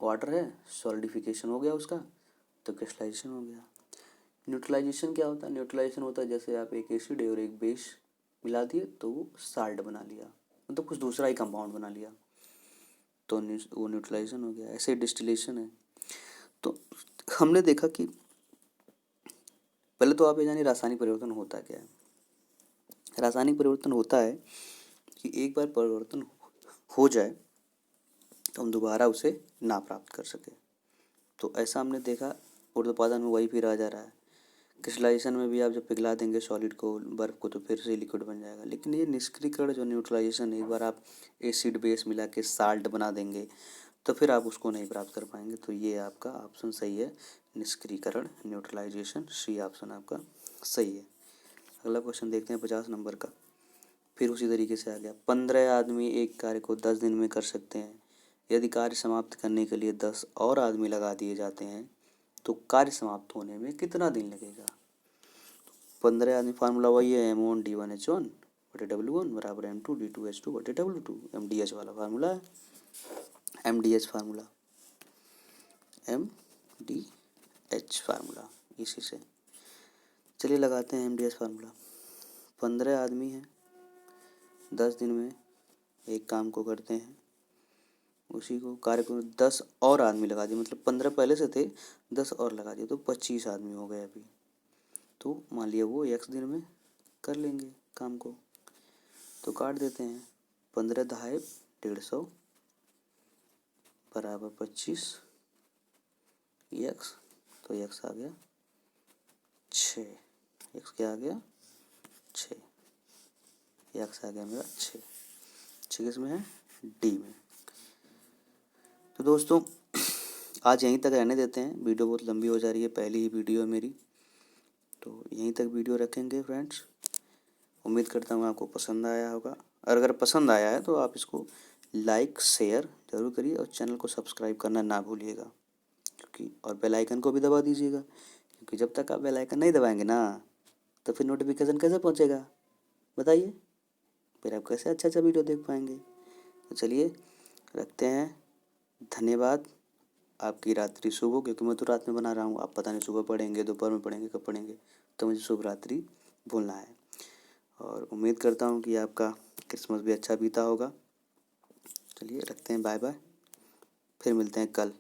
वाटर है सॉलिडिफिकेशन हो गया उसका, तो क्रिस्टलाइजेशन हो गया। न्यूट्रलाइजेशन क्या होता है, न्यूट्रलाइजेशन होता है जैसे आप एक एसिड और एक बेस मिला दिए तो वो साल्ट बना लिया, मतलब कुछ दूसरा ही कंपाउंड बना लिया, तो वो न्यूट्रलाइजेशन हो गया। ऐसे डिस्टिलेशन है। तो हमने देखा कि पहले तो आप ये जानिए रासायनिक परिवर्तन होता क्या है। रासायनिक परिवर्तन होता है कि एक बार परिवर्तन हो जाए तो हम दोबारा उसे ना प्राप्त कर सके। तो ऐसा हमने देखा ऊर्ध्वपातन में वही फिर आ जा रहा है। क्रिस्टलाइजेशन में भी आप जब पिघला देंगे सॉलिड को, बर्फ़ को, तो फिर से लिक्विड बन जाएगा। लेकिन ये निष्क्रियकरण जो न्यूट्रलाइजेशन, एक बार आप एसिड बेस मिला के साल्ट बना देंगे तो फिर आप उसको नहीं प्राप्त कर पाएंगे। तो ये आपका ऑप्शन सही है, निष्क्रियकरण न्यूट्रलाइजेशन, सी ऑप्शन आपका सही है। अगला क्वेश्चन देखते हैं 50 नंबर का, फिर उसी तरीके से आ गया। 15 आदमी एक कार्य को 10 दिन में कर सकते हैं। यदि कार्य समाप्त करने के लिए 10 और आदमी लगा दिए जाते हैं तो कार्य समाप्त होने में कितना दिन लगेगा। 15 आदमी, फार्मूला वही है, M1 D1 H1 बटे W1 बराबर M2 D2 H2 बटे W2। MDH वाला फार्मूला है, MDH फार्मूला, MDH फार्मूला, इसी से चलिए लगाते हैं MDH फार्मूला। 15 आदमी हैं, 10 दिन में एक काम को करते हैं, उसी को कार्य को 10 और आदमी लगा दिए, मतलब 15 पहले से थे, 10 और लगा दिए तो 25 आदमी हो गए अभी। तो मान लिया वो X दिन में कर लेंगे काम को, तो काट देते हैं। 15 दहाई 150 बराबर 25 X, तो X आ गया 6, X क्या आ गया 6, X आ गया मेरा 6 किस में है, D में। तो दोस्तों आज यहीं तक रहने देते हैं, वीडियो बहुत लंबी हो जा रही है, पहली ही वीडियो है मेरी, तो यहीं तक वीडियो रखेंगे फ्रेंड्स। उम्मीद करता हूँ आपको पसंद आया होगा, और अगर पसंद आया है तो आप इसको लाइक शेयर ज़रूर करिए और चैनल को सब्सक्राइब करना ना भूलिएगा, क्योंकि और बेल आइकन को भी दबा दीजिएगा, क्योंकि जब तक आप बेल आइकन नहीं दबाएंगे ना तो फिर नोटिफिकेशन कैसे पहुंचेगा बताइए, फिर आप कैसे अच्छा अच्छा वीडियो देख पाएंगे। तो चलिए रखते हैं, धन्यवाद। आपकी रात्रि शुभ हो, क्योंकि मैं तो रात में बना रहा हूँ, आप पता नहीं सुबह पढ़ेंगे दोपहर में पढ़ेंगे कब पढ़ेंगे, तो मुझे शुभ रात्रि बोलना है। और उम्मीद करता हूँ कि आपका क्रिसमस भी अच्छा बीता होगा। चलिए रखते हैं, बाय बाय, फिर मिलते हैं कल।